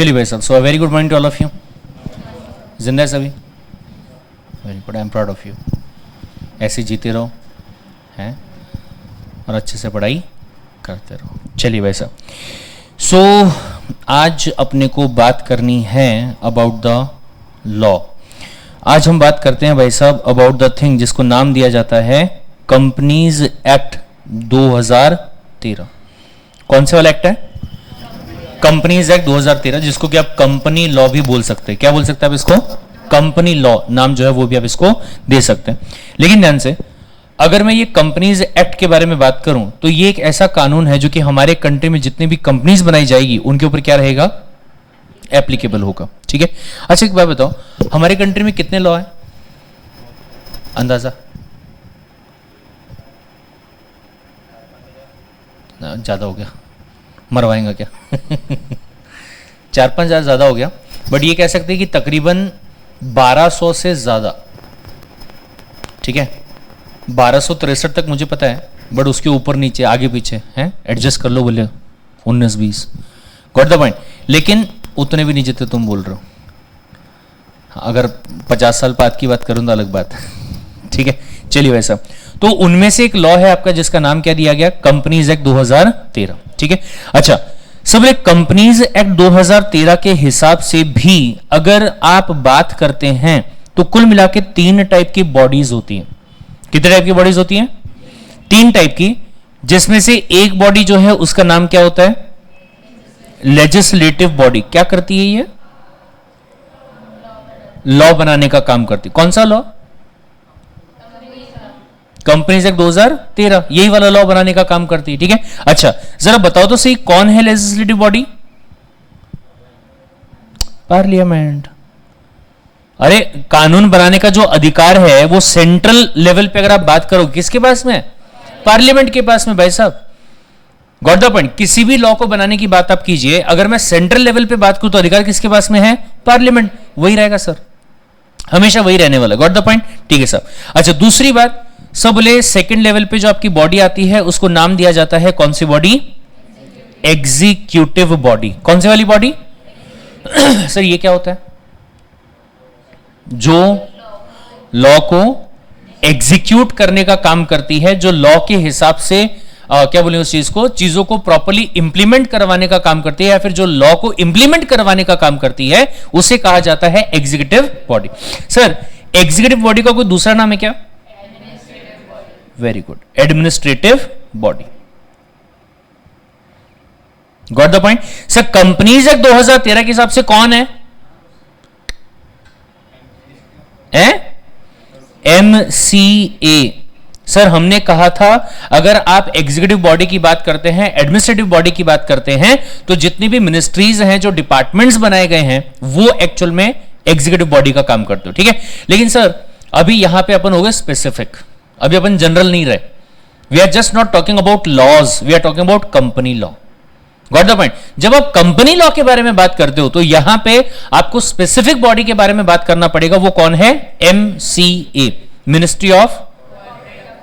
चलिए भाई साहब, so very good morning to all of you. जिंदा है सभी? Very good, I am proud of you. ऐसे जीते रहो हैं और अच्छे से पढ़ाई करते रहो। चलिए भाई साहब, सो आज अपने को बात करनी है अबाउट द लॉ। आज हम बात करते हैं भाई साहब अबाउट द थिंग जिसको नाम दिया जाता है कंपनीज एक्ट 2013। कौन से वाला एक्ट है? कंपनीज एक्ट 2013, जिसको कि आप कंपनी लॉ भी बोल सकते हैं। क्या बोल सकते हैं आप इसको? कंपनी लॉ नाम जो है वो भी आप इसको दे सकते हैं। लेकिन ध्यान से, अगर मैं ये कंपनीज एक्ट के बारे में बात करूं तो ये एक ऐसा कानून है जो कि हमारे कंट्री में जितनी भी कंपनीज बनाई जाएगी उनके ऊपर क्या रहेगा? एप्लीकेबल होगा। ठीक है। अच्छा एक बात बताओ, हमारे कंट्री में कितने लॉ है? अंदाजा? ज्यादा हो गया, मरवाएंगा क्या? 4-5 हजार ज्यादा हो गया, बट ये कह सकते हैं कि तकरीबन 1200 से ज्यादा। ठीक है, 1263 तक मुझे पता है, बट उसके ऊपर नीचे आगे पीछे हैं, एडजस्ट कर लो, बोले 19-20, गॉट द पॉइंट। लेकिन उतने भी नहीं जितने तुम बोल रहे हो। अगर 50 साल बाद की बात करूं तो अलग बात है। ठीक है, चलिए वैसा, तो उनमें से एक लॉ है आपका जिसका नाम क्या दिया गया? Companies act 2013। ठीक है। अच्छा, सब एक कंपनीज एक्ट 2013 के हिसाब से भी अगर आप बात करते हैं तो कुल मिला के 3 टाइप की बॉडीज होती हैं। कितने टाइप की बॉडीज होती हैं? 3 टाइप की, जिसमें से एक बॉडी जो है उसका नाम क्या होता है? Legislative body. क्या करती है ये? लॉ बनाने का काम करती। कौन सा लॉ? कंपनीज एक्ट 2013, यही वाला लॉ बनाने का काम करती है। ठीक है। अच्छा जरा बताओ तो सही, कौन है लेजिस्लेटिव बॉडी? पार्लियामेंट। अरे कानून बनाने का जो अधिकार है वो सेंट्रल लेवल पे अगर आप बात करो किसके पास में? पार्लियामेंट के पास में भाई साहब। Got the point. किसी भी लॉ को बनाने की बात आप कीजिए, अगर मैं सेंट्रल लेवल पे बात करूं तो अधिकार किसके पास में है? पार्लियामेंट। वही रहेगा सर, हमेशा वही रहने वाला। Got the point. ठीक है साहब। अच्छा दूसरी बात, सब बोले सेकेंड लेवल पे जो आपकी बॉडी आती है उसको नाम दिया जाता है कौन सी बॉडी? Executive body. कौन सी वाली बॉडी? सर ये क्या होता है? जो लॉ को एग्जीक्यूट करने का काम करती है, जो लॉ के हिसाब से क्या बोले उस चीज को, चीजों को प्रॉपर्ली इंप्लीमेंट करवाने का काम करती है, या फिर जो लॉ को इंप्लीमेंट करवाने का काम करती है उसे कहा जाता है executive body. Sir executive body का कोई दूसरा नाम है क्या? Very good, administrative body. Got the point. Sir companies act 2013 के हिसाब से कौन है? एमसीए। सर हमने कहा था अगर आप एग्जीक्यूटिव बॉडी की बात करते हैं, एडमिनिस्ट्रेटिव बॉडी की बात करते हैं, तो जितनी भी मिनिस्ट्रीज हैं, जो डिपार्टमेंट्स बनाए गए हैं, वो एक्चुअल में एग्जीक्यूटिव बॉडी का काम करते हो। ठीक है। लेकिन सर अभी यहां पे अपन हो गए स्पेसिफिक, अभी अपन जनरल नहीं रहे। We are just not talking about laws, we are talking about company law. Got the point. जब आप कंपनी लॉ के बारे में बात करते हो तो यहां पे आपको स्पेसिफिक बॉडी के बारे में बात करना पड़ेगा। वो कौन है? MCA, ministry of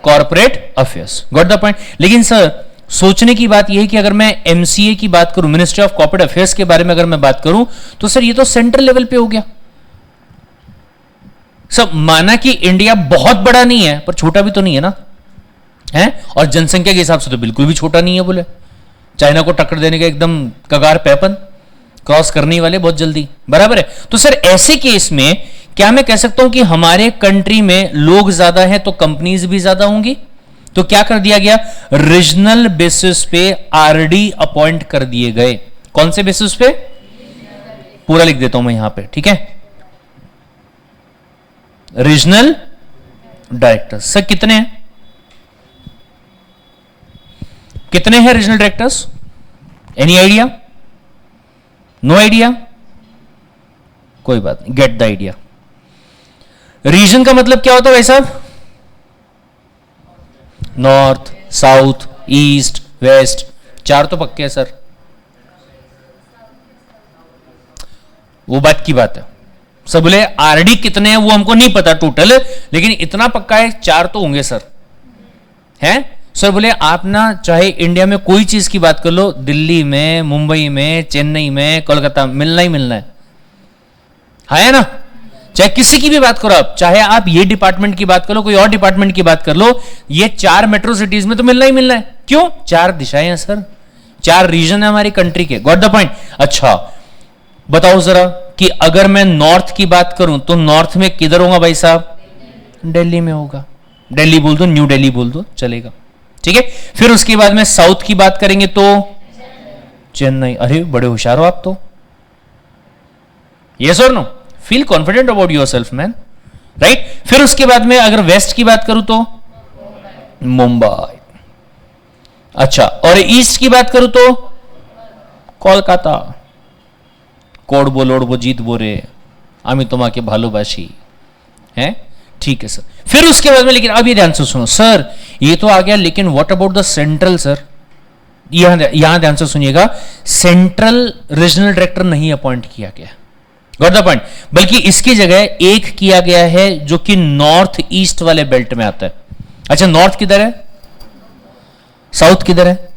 corporate affairs. Got the point. लेकिन सर सोचने की बात यह है कि अगर मैं एमसीए की बात करूं, मिनिस्ट्री ऑफ कॉर्पोरेट अफेयर्स के बारे में अगर मैं बात करूं, तो सर ये तो सेंट्रल लेवल पे हो गया। सब माना कि इंडिया बहुत बड़ा नहीं है पर छोटा भी तो नहीं है ना, है? और जनसंख्या के हिसाब से तो बिल्कुल भी छोटा नहीं है। बोले चाइना को टक्कर देने का एकदम कगार पे अपन, क्रॉस करने ही वाले बहुत जल्दी, बराबर है। तो सर ऐसे केस में क्या मैं कह सकता हूं कि हमारे कंट्री में लोग ज्यादा हैं तो कंपनीज भी ज्यादा होंगी? तो क्या कर दिया गया? रीजनल बेसिस पे आरडी अपॉइंट कर दिए गए। कौन से बेसिस पे? पूरा लिख देता हूं मैं यहां पे। ठीक है, रीजनल डायरेक्टर्स। सर कितने हैं? कितने हैं regional directors? Any idea? No idea? कोई बात नहीं, गेट द आइडिया। रीजन का मतलब क्या होता है भाई साहब? North, south, east, waste. 4 तो पक्के हैं सर, वो बात की बात है। सब बोले आरडी कितने हैं वो हमको नहीं पता टोटल, लेकिन इतना पक्का है 4 तो होंगे सर, हैं? सर बोले आप ना चाहे इंडिया में कोई चीज की बात कर लो, दिल्ली में, मुंबई में, चेन्नई में, कोलकाता, मिलना ही मिलना है ना? चाहे किसी की भी बात करो आप, चाहे आप ये डिपार्टमेंट की बात कर लो, कोई और डिपार्टमेंट की बात कर लो, ये 4 मेट्रो सिटीज में तो मिलना ही मिलना है। क्यों? 4 दिशाएं हैं सर, 4 रीजन है हमारी कंट्री के। Got the point? अच्छा बताओ जरा कि अगर मैं नॉर्थ की बात करूं तो नॉर्थ में किधर होगा भाई साहब? दिल्ली में होगा। दिल्ली बोल दो, न्यू दिल्ली बोल दो, चलेगा। ठीक है, फिर उसके बाद में साउथ की बात करेंगे तो चेन्नई। अरे बड़े होशियार हो आप तो। यस और no? Feel confident about yourself man, right? फिर उसके बाद में अगर वेस्ट की बात करूं तो मुंबई। अच्छा, और ईस्ट की बात करूं तो कोलकाता। कोडबो लोडबो जीत बोरे आमी तुम्हाके भालोबाशी है। ठीक है सर। फिर उसके बाद में, लेकिन अब ये ध्यान से सुनो सर, ये तो आ गया, लेकिन what about the central sir? यहां ध्यान से सुनिएगा, सेंट्रल रीजनल डायरेक्टर नहीं अपॉइंट किया गया। Got the point? बल्कि इसकी जगह एक किया गया है जो कि नॉर्थ ईस्ट वाले बेल्ट में आता है। अच्छा, नॉर्थ किधर है? साउथ किधर है?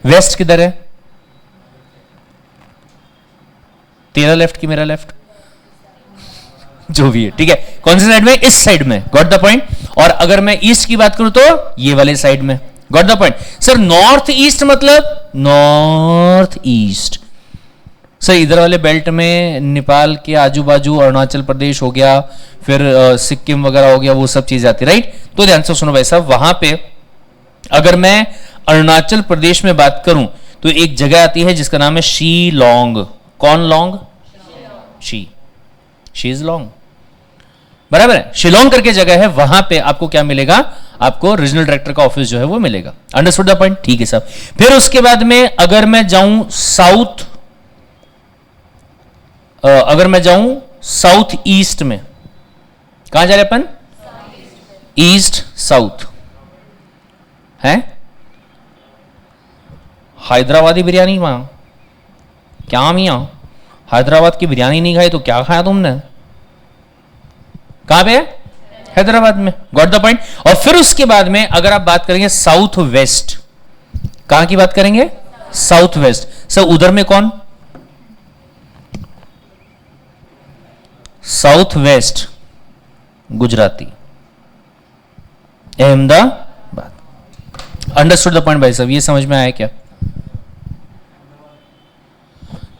वेस्ट किधर है? तेरा लेफ्ट की मेरा लेफ्ट, जो भी है। ठीक है, कौन सी साइड में? इस साइड में। Got the point? और अगर मैं ईस्ट की बात करूं तो ये वाले साइड में। Got the point? Sir north east मतलब नॉर्थ ईस्ट सर, इधर वाले बेल्ट में नेपाल के आजू बाजू अरुणाचल प्रदेश हो गया, फिर सिक्किम वगैरह हो गया, वो सब चीज आती, राइट? तो ध्यान से सुनो भाई साहब, वहां पे अगर मैं अरुणाचल प्रदेश में बात करूं तो एक जगह आती है जिसका नाम है शीलोंग। कौन लॉन्ग? शी इज लॉन्ग, बराबर है। शिलोंग करके जगह है, वहां पे आपको क्या मिलेगा? आपको रीजनल डायरेक्टर का ऑफिस जो है वो मिलेगा। Understood the point? ठीक है साहब। फिर उसके बाद में अगर मैं जाऊं साउथ, अगर मैं जाऊं साउथ ईस्ट में, कहां जा रहे अपन? ईस्ट साउथ है। हैदराबादी बिरयानी वहां क्या मियां? हैदराबाद की बिरयानी नहीं खाई तो क्या खाया तुमने? कहां पे? हैदराबाद में। Got the point? और फिर उसके बाद में अगर आप बात करेंगे साउथ वेस्ट, कहां की बात करेंगे? South west. सर उधर में कौन? South west Gujarati, Ahmedabad. Understood the point भाई साहब? ये समझ में आया क्या?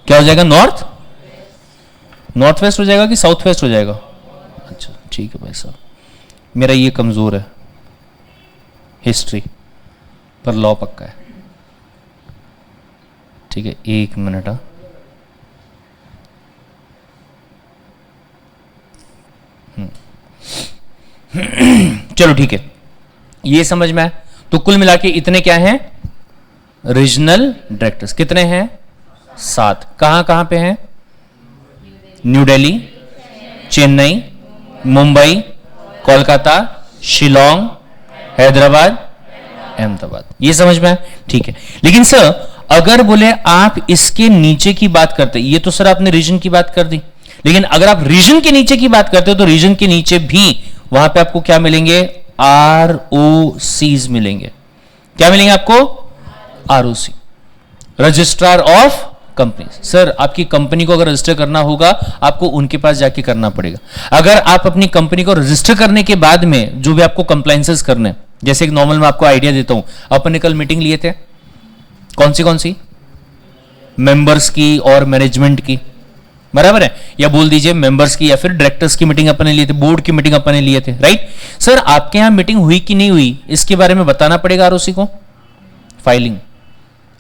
क्या हो जाएगा? नॉर्थ वेस्ट हो जाएगा कि साउथ वेस्ट हो जाएगा? अच्छा ठीक है भाई साहब, मेरा ये कमजोर है हिस्ट्री, पर लॉ पक्का है। ठीक है, 1 मिनट। चलो ठीक है, ये समझ में आया। तो कुल मिला के इतने क्या हैं? Regional directors. कितने हैं? 7। कहां कहां पे हैं? न्यू दिल्ली, चेन्नई, मुंबई, कोलकाता, शिलोंग, हैदराबाद, अहमदाबाद। ये समझ में आया? ठीक है। लेकिन सर अगर बोले आप इसके नीचे की बात करते, ये तो सर आपने रीजन की बात कर दी, लेकिन अगर आप रीजन के नीचे की बात करते हो तो रीजन के नीचे भी वहां पे आपको क्या मिलेंगे? ROCs मिलेंगे। क्या मिलेंगे आपको? ROC, registrar of company. Sir आपकी कंपनी को अगर रजिस्टर करना होगा आपको उनके पास जाके करना पड़ेगा। अगर आप अपनी कंपनी को रजिस्टर करने के बाद में जो भी आपको कंप्लायंसेस करने, जैसे एक नॉर्मल मैं आपको आइडिया देता हूं, अपन ने कल मीटिंग लिए थे, कौन सी? मेंबर्स की और मैनेजमेंट की, बराबर है? या बोल दीजिए मेंबर्स की या फिर डायरेक्टर्स की मीटिंग अपने लिए थे, बोर्ड की मीटिंग अपने लिए थे, राइट? सर आपके यहां मीटिंग हुई कि नहीं हुई इसके बारे में बताना पड़ेगा आरओसी को। फाइलिंग,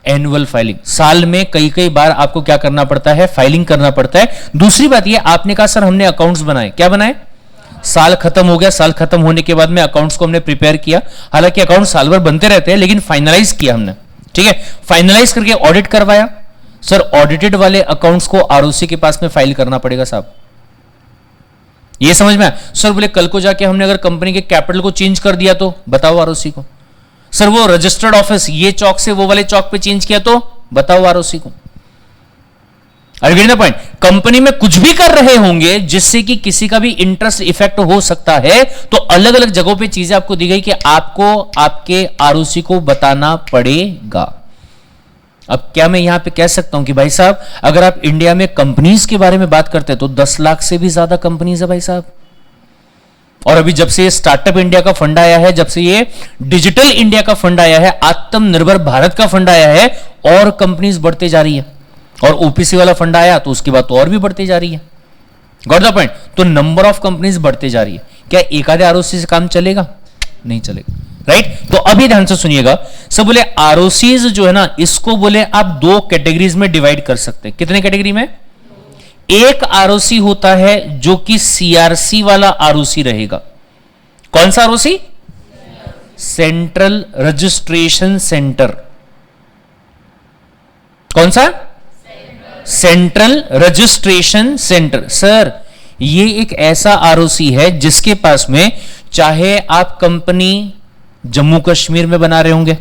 एनुअल फाइलिंग, साल में कई बार आपको क्या करना पड़ता है? फाइलिंग करना पड़ता है। दूसरी बात ये, आपने कहा सर हमने अकाउंट्स बनाए, क्या बनाए? साल खत्म हो गया, साल खत्म होने के बाद में अकाउंट्स को हमने प्रिपेयर किया। हालांकि अकाउंट साल भर बनते रहते हैं, लेकिन फाइनलाइज किया हमने। ठीक है, फाइनलाइज करके ऑडिट करवाया। सर ऑडिटेड वाले अकाउंट्स को आरओसी के पास में फाइल करना पड़ेगा साहब। ये समझ में आया? सर बोले कल को जाके हमने अगर कंपनी के कैपिटल को चेंज कर दिया तो बताओ आरओसी को। सर वो रजिस्टर्ड ऑफिस ये चौक से वो वाले चौक पे चेंज किया तो बताओ आरओसी को। अगर पॉइंट कंपनी में कुछ भी कर रहे होंगे जिससे कि किसी का भी इंटरेस्ट इफेक्ट हो सकता है, तो अलग अलग जगहों पे चीजें आपको दी गई कि आपको आपके आरओसी को बताना पड़ेगा। अब क्या मैं यहां पे कह सकता हूं कि भाई साहब अगर आप इंडिया में कंपनीज के बारे में बात करते हैं तो 10 लाख से भी ज्यादा कंपनीज है भाई साहब। और अभी जब से ये स्टार्टअप इंडिया का फंड आया है, जब से ये डिजिटल इंडिया का फंड आया है, आत्मनिर्भर भारत का फंड आया है, और कंपनीज बढ़ते जा रही है। और ओपीसी वाला फंड आया तो उसके बाद तो और भी बढ़ती जा रही है। Got the point? तो नंबर ऑफ कंपनीज बढ़ते जा रही है। क्या एक आधे आरओसी से काम चलेगा? नहीं चलेगा, राइट? तो अभी ध्यान से सुनिएगा। सब बोले आरओसीज जो है ना, इसको बोले आप दो कैटेगरीज में डिवाइड कर सकते हैं। कितने कैटेगरी में? एक आरओसी होता है जो कि सीआरसी वाला आरओसी रहेगा। कौन सा आरओसी? Central registration centre. कौन सा? Central registration centre. सर ये एक ऐसा आरओसी है जिसके पास में चाहे आप कंपनी जम्मू कश्मीर में बना रहे होंगे,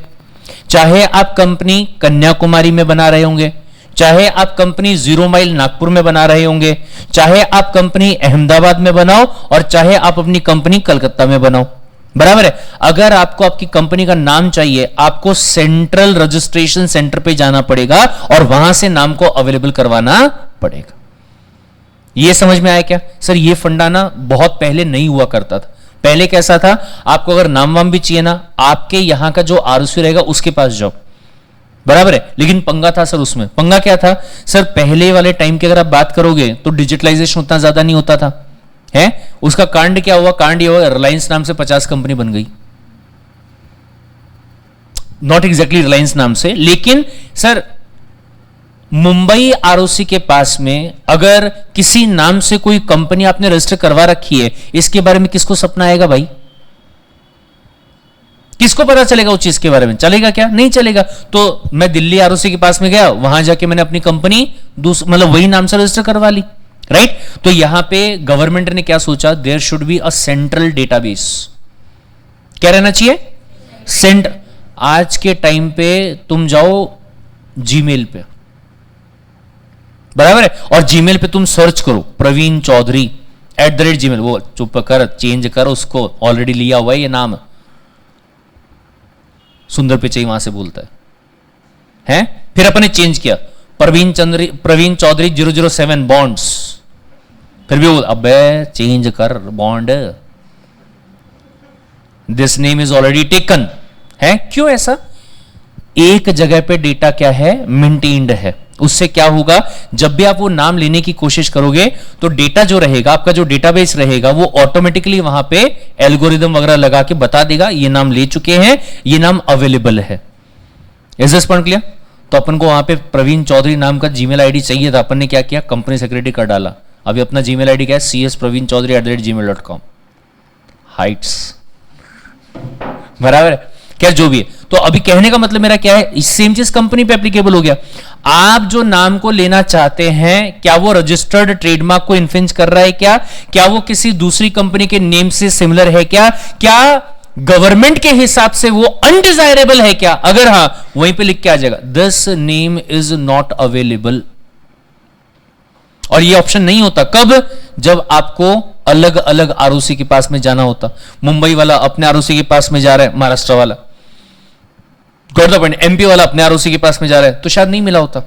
चाहे आप कंपनी कन्याकुमारी में बना रहे होंगे, चाहे आप कंपनी 0 माइल नागपुर में बना रहे होंगे, चाहे आप कंपनी अहमदाबाद में बनाओ, और चाहे आप अपनी कंपनी कलकत्ता में बनाओ, बराबर है। अगर आपको आपकी कंपनी का नाम चाहिए, आपको सेंट्रल रजिस्ट्रेशन सेंटर पे जाना पड़ेगा और वहां से नाम को अवेलेबल करवाना पड़ेगा। यह समझ में आया क्या? सर ये फंडा ना बहुत पहले नहीं हुआ करता था। पहले कैसा था, आपको अगर नाम वाम भी चाहिए ना, आपके यहां का जो आरओसी रहेगा उसके पास जाओ, बराबर है। लेकिन पंगा था सर, उसमें पंगा क्या था सर, पहले वाले टाइम की अगर आप बात करोगे तो डिजिटलाइजेशन उतना ज्यादा नहीं होता था, है? उसका कांड क्या हुआ? कांड ये हुआ, रिलायंस नाम से 50 कंपनी बन गई। नॉट एग्जैक्टली रिलायंस नाम से, लेकिन सर मुंबई आरओसी के पास में अगर किसी नाम से कोई कंपनी आपने रजिस्टर करवा रखी है, इसके बारे में किसको सपना आएगा भाई? किसको पता चलेगा उस चीज के बारे में? चलेगा क्या? नहीं चलेगा। तो मैं दिल्ली आरओसी के पास में गया, वहां जाके मैंने अपनी कंपनी मतलब वही नाम से रजिस्टर करवा ली, राइट? तो यहां पे गवर्नमेंट ने क्या सोचा, there should be a central database. क्या रहना चाहिए? सेंटर। आज के टाइम पे तुम जाओ जीमेल पे, बराबर है, और जीमेल पे तुम सर्च करो प्रवीण चौधरी @gmail, वो चुप कर, चेंज कर उसको, ऑलरेडी लिया हुआ है ये नाम। सुंदर पिचाई वहां से बोलता है? फिर अपने चेंज किया, प्रवीण चौधरी 007 बॉन्ड्स, फिर भी वो अबे चेंज कर bond, this name is already taken है। क्यों ऐसा? एक जगह पे डेटा क्या है, मेंटेन्ड है। उससे क्या होगा, जब भी आप वो नाम लेने की कोशिश करोगे तो डेटा जो रहेगा, आपका जो डेटाबेस रहेगा, वो ऑटोमेटिकली वहां पे एल्गोरिदम वगैरह लगा के बता देगा ये नाम ले चुके हैं, ये नाम अवेलेबल है। Is this point clear? तो अपन को वहां पे प्रवीण चौधरी नाम का जीमेल आईडी चाहिए था, अपन ने क्या किया, कंपनी सेक्रेटरी कर डाला। अभी अपना जीमेल आईडी क्या है, cspraveenchaudhary@gmail.com हाइट्स, बराबर है क्या? जो भी है। तो अभी कहने का मतलब मेरा क्या है, सेम चीज कंपनी पे एप्लीकेबल हो गया। आप जो नाम को लेना चाहते हैं, क्या वो रजिस्टर्ड ट्रेडमार्क को इन्फ्रिंज कर रहा है क्या वो किसी दूसरी कंपनी के नेम से सिमिलर है क्या गवर्नमेंट के हिसाब से वो अनडिजायरेबल है क्या? अगर हां, वहीं पे लिख के आ जाएगा this name is not available. और ये ऑप्शन नहीं होता कब, जब आपको अलग अलग आरओसी के पास में जाना होता। मुंबई वाला अपने आरओसी के पास में जा रहा है, महाराष्ट्र वाला, गॉट द पॉइंट, एमपी वाला अपने आरओसी के पास में जा रहा है, तो शायद नहीं मिला होता।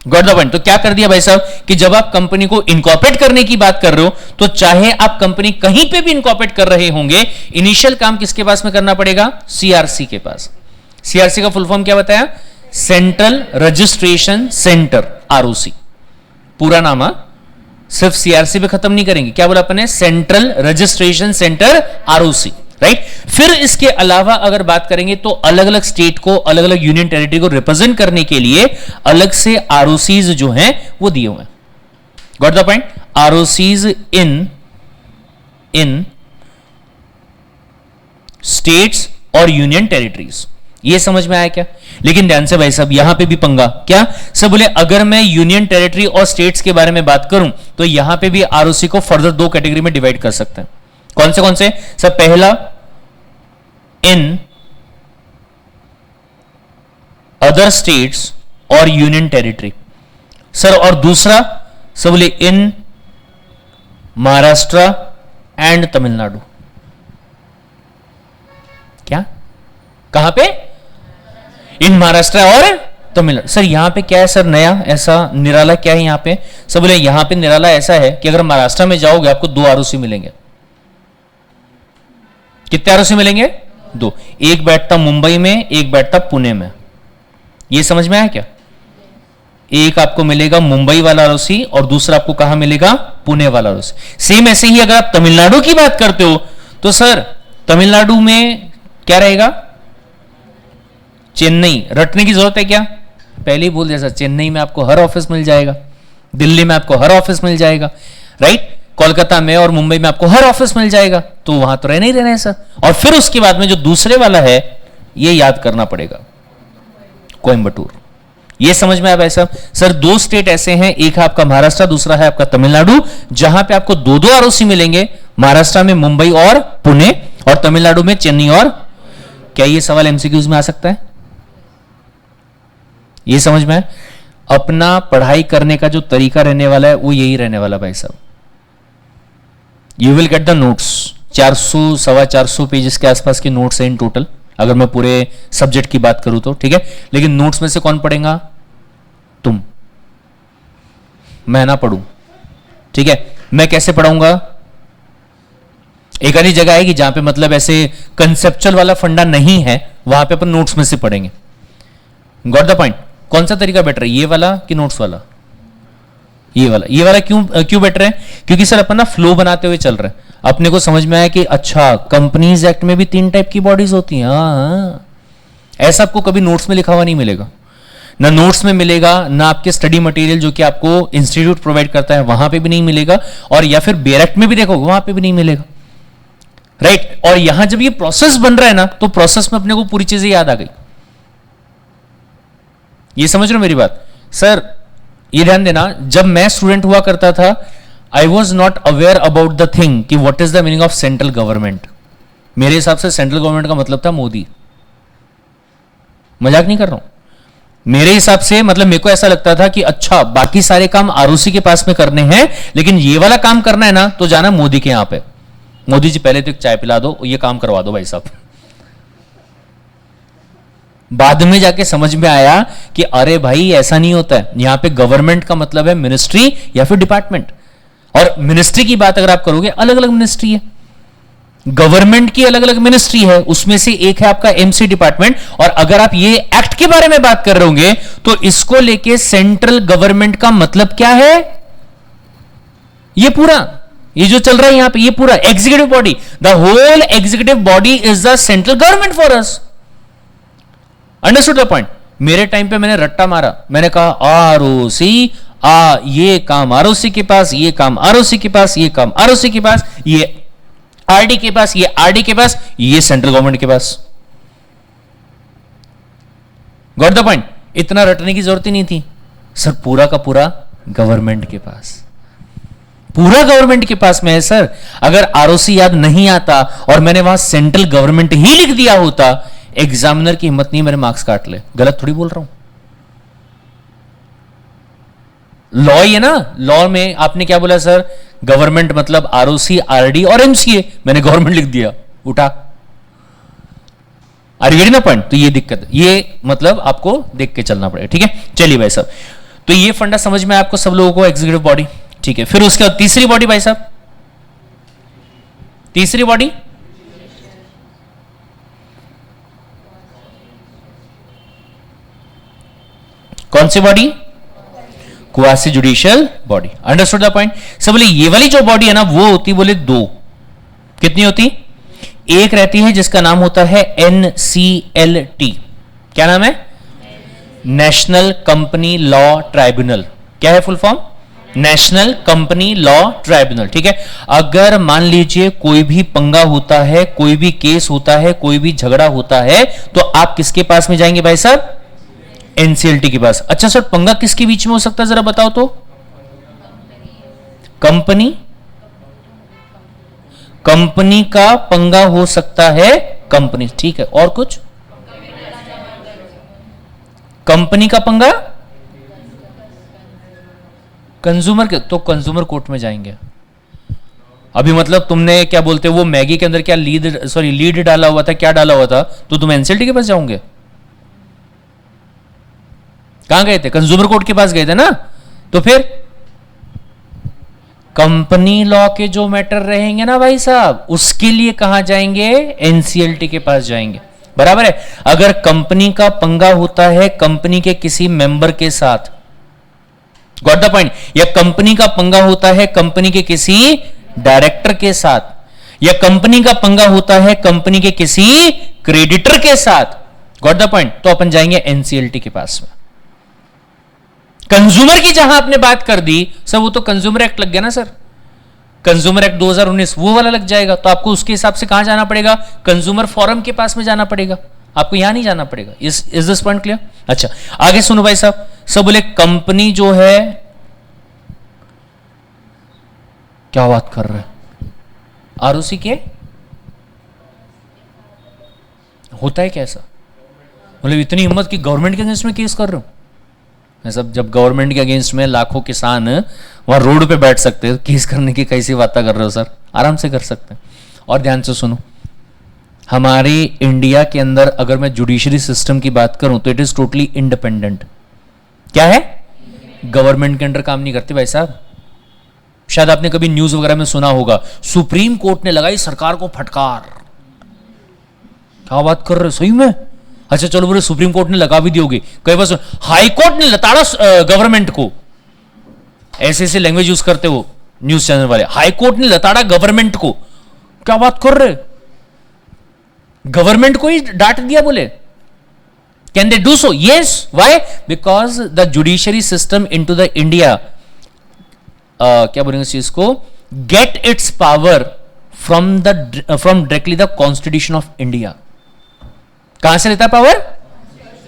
Got the point? तो क्या कर दिया भाई साहब कि जब आप कंपनी को इनकॉर्पोरेट करने की बात कर रहे हो, तो चाहे आप कंपनी कहीं पे भी इनकॉर्पोरेट कर रहे होंगे, इनिशियल काम किसके पास में करना पड़ेगा? सीआरसी के पास। सीआरसी का फुल फॉर्म क्या बताया? सेंट्रल रजिस्ट्रेशन सेंटर, आरओसी पूरा नाम। सिर्फ सीआरसी पे खत्म नहीं करेंगे, क्या बोला अपने? Central registration centre, ROC, right? फिर इसके अलावा अगर बात करेंगे तो अलग अलग स्टेट को, अलग अलग यूनियन टेरिटरी को रिप्रेजेंट करने के लिए अलग से आरओसीज जो हैं वो दिए हुए हैं। Got the point? ROCs in states और यूनियन टेरिटरीज। ये समझ में आया क्या? लेकिन ध्यान से भाई साहब, यहां पे भी पंगा क्या? सब बोले अगर मैं यूनियन टेरिटरी और स्टेट्स के बारे में बात करूं तो यहां पे भी आरओसी को फर्दर दो कैटेगरी में डिवाइड कर सकते हैं। कौन से? सब पहला इन अदर स्टेट्स और यूनियन टेरिटरी। सर और दूसरा सब बोले इन महाराष्ट्र एंड तमिलनाडु। क्या, कहां पे? इन महाराष्ट्र और तमिलनाडु। सर यहां पे क्या है सर नया ऐसा निराला क्या है यहां पे? सब बोले यहां पे निराला ऐसा है कि अगर महाराष्ट्र में जाओगे आपको 2 आरओसी मिलेंगे। कितने आरओसी मिलेंगे? 2। एक बैठता मुंबई में, एक बैठता पुणे में। ये समझ में आया क्या? एक आपको मिलेगा मुंबई वाला आरओसी और दूसरा आपको कहां मिलेगा? पुणे वाला आरओसी। सेम ऐसे ही अगर आप तमिलनाडु की बात करते हो तो सर तमिलनाडु में क्या रहेगा? चेन्नई। रटने की जरूरत है क्या? पहले ही बोल दिया सर, चेन्नई में आपको हर ऑफिस मिल जाएगा, दिल्ली में आपको हर ऑफिस मिल जाएगा, राइट? कोलकाता में और मुंबई में आपको हर ऑफिस मिल जाएगा, तो वहां तो रहना ही रहना है सर। और फिर उसके बाद में जो दूसरे वाला है ये याद करना पड़ेगा, कोयंबटूर। ये समझ में आया भाई साहब? सर 2 स्टेट ऐसे हैं, एक है आपका महाराष्ट्र, दूसरा है आपका तमिलनाडु, जहां पे आपको 2-2 आरओसी मिलेंगे। महाराष्ट्र में मुंबई और पुणे और तमिलनाडु में चेन्नई और। क्या ये सवाल एमसीक्यूज में आ सकता है? ये समझ में? अपना पढ़ाई करने का जो तरीका रहने वाला है वो यही रहने वाला भाई साहब। You will get the notes, 400-425 pages के आसपास के नोट्स हैं इन टोटल, अगर मैं पूरे सब्जेक्ट की बात करूं तो, ठीक है? लेकिन नोट्स में से कौन पढ़ेगा? तुम। मैं ना पढ़ूं, ठीक है? मैं कैसे पढ़ाऊंगा? एक आधी जगह आएगी जहां पे मतलब ऐसे कंसेप्चुअल वाला फंडा नहीं है, वहां पे अपन नोट्स में से पढ़ेंगे। Got the point? कौन सा तरीका बेटर है, ये वाला कि नोट्स वाला? ये वाला क्यों बेटर है? क्योंकि सर अपन ना फ्लो बनाते हुए चल रहे हैं। अपने को समझ में आया कि अच्छा कंपनीज एक्ट में भी 3 टाइप की बॉडीज होती हैं। हाँ, ऐसा आपको कभी नोट्स में लिखा हुआ नहीं मिलेगा, ना नोट्स में मिलेगा, ना आपके स्टडी मटेरियल जो कि आपको इंस्टीट्यूट प्रोवाइड करता है वहां पे भी नहीं मिलेगा, और या फिर बेयर एक्ट में भी देखो वहां पे भी नहीं मिलेगा, राइट? और यहां जब ये प्रोसेस बन रहा है ना, तो प्रोसेस में अपने को पूरी चीजें याद आ गई। ये समझ रहे हो मेरी बात? सर ये ध्यान देना, जब मैं स्टूडेंट हुआ करता था I was not aware about the thing कि what is the meaning of central government. मेरे हिसाब से सेंट्रल गवर्नमेंट का मतलब था मोदी। मजाक नहीं कर रहा हूं। मेरे हिसाब से मतलब मेरे को ऐसा लगता था कि अच्छा बाकी सारे काम आरओसी के पास में करने हैं, लेकिन ये वाला काम करना है ना तो जाना मोदी के यहां पे। मोदी जी पहले तो एक चाय पिला दो, ये काम करवा दो भाई साहब। बाद में जाके समझ में आया कि अरे भाई ऐसा नहीं होता है, यहां पे गवर्नमेंट का मतलब है मिनिस्ट्री या फिर डिपार्टमेंट। और मिनिस्ट्री की बात अगर आप करोगे, अलग अलग मिनिस्ट्री है, गवर्नमेंट की अलग अलग मिनिस्ट्री है, उसमें से एक है आपका एमसी डिपार्टमेंट। और अगर आप ये एक्ट के बारे में बात कर रहे होंगे तो इसको लेके सेंट्रल गवर्नमेंट का मतलब क्या है? ये पूरा ये जो चल रहा है यहां पे, ये पूरा executive body, the whole executive body is the central government for us. Understood the point? मेरे टाइम पे मैंने रट्टा मारा, मैंने कहा आरओसी, ये काम आरओसी के पास, ये काम आरओसी के पास, ये काम आरओसी के पास, ये आरडी के पास, ये आरडी के पास, ये सेंट्रल गवर्नमेंट के पास। Got the point? इतना रटने की जरूरत ही नहीं थी सर, पूरा का पूरा गवर्नमेंट के पास, पूरा गवर्नमेंट के पास में है सर। अगर आरओसी याद नहीं आता और मैंने वहां सेंट्रल गवर्नमेंट ही लिख दिया होता, एग्जामिनर की हिम्मत नहीं मेरे मार्क्स काट ले। गलत थोड़ी बोल रहा हूं। लॉ है ना, लॉ में आपने क्या बोला सर? गवर्नमेंट मतलब आरओसी, आरडी और एमसीए। मैंने गवर्नमेंट लिख दिया, उठा। Are you getting the point? तो ये दिक्कत, ये मतलब आपको देख के चलना पड़ेगा, ठीक है? चलिए भाई साहब, तो ये फंडा समझ में आपको सब लोगों को, एग्जीक्यूटिव बॉडी, ठीक है? फिर उसके बाद तीसरी बॉडी भाई साहब, तीसरी बॉडी कौन सी body? Quasi judicial body. Understood the point? सब बोले ये वाली जो बॉडी है ना वो होती, बोले 2। कितनी होती? एक रहती है जिसका नाम होता है NCLT। क्या नाम है? National company law tribunal. क्या है full form? National company law tribunal, ठीक है? अगर मान लीजिए कोई भी पंगा होता है, कोई भी केस होता है, कोई भी झगड़ा होता है, तो आप किसके पास में जाएंगे भाई साहब? एनसीएलटी के पास। अच्छा सर पंगा किसके बीच में हो सकता है जरा बताओ तो? कंपनी, कंपनी का पंगा हो सकता है, कंपनी, ठीक है? और कुछ? कंपनी का पंगा, कंज्यूमर के तो कंज्यूमर कोर्ट में जाएंगे। अभी मतलब तुमने क्या बोलते हो वो मैगी के अंदर क्या लीड डाला हुआ था, क्या डाला हुआ था, तो तुम एनसीएलटी के पास जाओगे। कहां गए थे? कंज्यूमर कोर्ट के पास गए थे ना। तो फिर कंपनी लॉ के जो मैटर रहेंगे ना भाई साहब, उसके लिए कहां जाएंगे? एनसीएलटी के पास जाएंगे। बराबर है। अगर कंपनी का पंगा होता है कंपनी के किसी मेंबर के साथ, गॉट द पॉइंट, या कंपनी का पंगा होता है कंपनी के किसी डायरेक्टर के साथ, या कंपनी का पंगा होता है कंपनी के किसी क्रेडिटर के साथ, गॉट द पॉइंट, तो अपन जाएंगे एनसीएलटी के पास में। कंज्यूमर की जहां आपने बात कर दी सर, वो तो कंज्यूमर एक्ट लग गया ना सर, कंज्यूमर एक्ट 2019 वो वाला लग जाएगा। तो आपको उसके हिसाब से कहां जाना पड़ेगा? कंज्यूमर फोरम के पास में जाना पड़ेगा, आपको यहां नहीं जाना पड़ेगा। Is this point clear? अच्छा आगे सुनो भाई साहब। सब बोले कंपनी जो है, क्या बात कर रहे हैं, आरओसी के होता है कैसा? मतलब इतनी हिम्मत कि गवर्नमेंट के अगेंस्ट में केस कर रहे हो? सब जब गवर्नमेंट के अगेंस्ट में लाखों किसान वहां रोड पे बैठ सकते हैं, केस करने की कैसी बातें कर रहे हो सर? आराम से कर सकते हैं। और ध्यान से सुनो, हमारे इंडिया के अंदर अगर मैं जुडिशरी सिस्टम की बात करूं तो इट इज टोटली इंडिपेंडेंट। क्या है? गवर्नमेंट के अंडर काम नहीं करते भाई साहब। शायद आपने कभी न्यूज वगैरह में सुना होगा, सुप्रीम कोर्ट ने लगाई सरकार को फटकार। क्या बात कर रहे हो सही में? अच्छा चलो बोले सुप्रीम कोर्ट ने लगा भी दी होगी, कई बार हाई कोर्ट ने लताड़ा गवर्नमेंट को, ऐसे ऐसे लैंग्वेज यूज करते हो न्यूज चैनल वाले, हाई कोर्ट ने लताड़ा गवर्नमेंट को। क्या बात कर रहे? गवर्नमेंट को ही डांट दिया बोले। Can they do so? Yes. Why? Because the judiciary system into the India, क्या बोलेंगे इस चीज को, get its power from directly the constitution of India. कहां से लेता है पावर?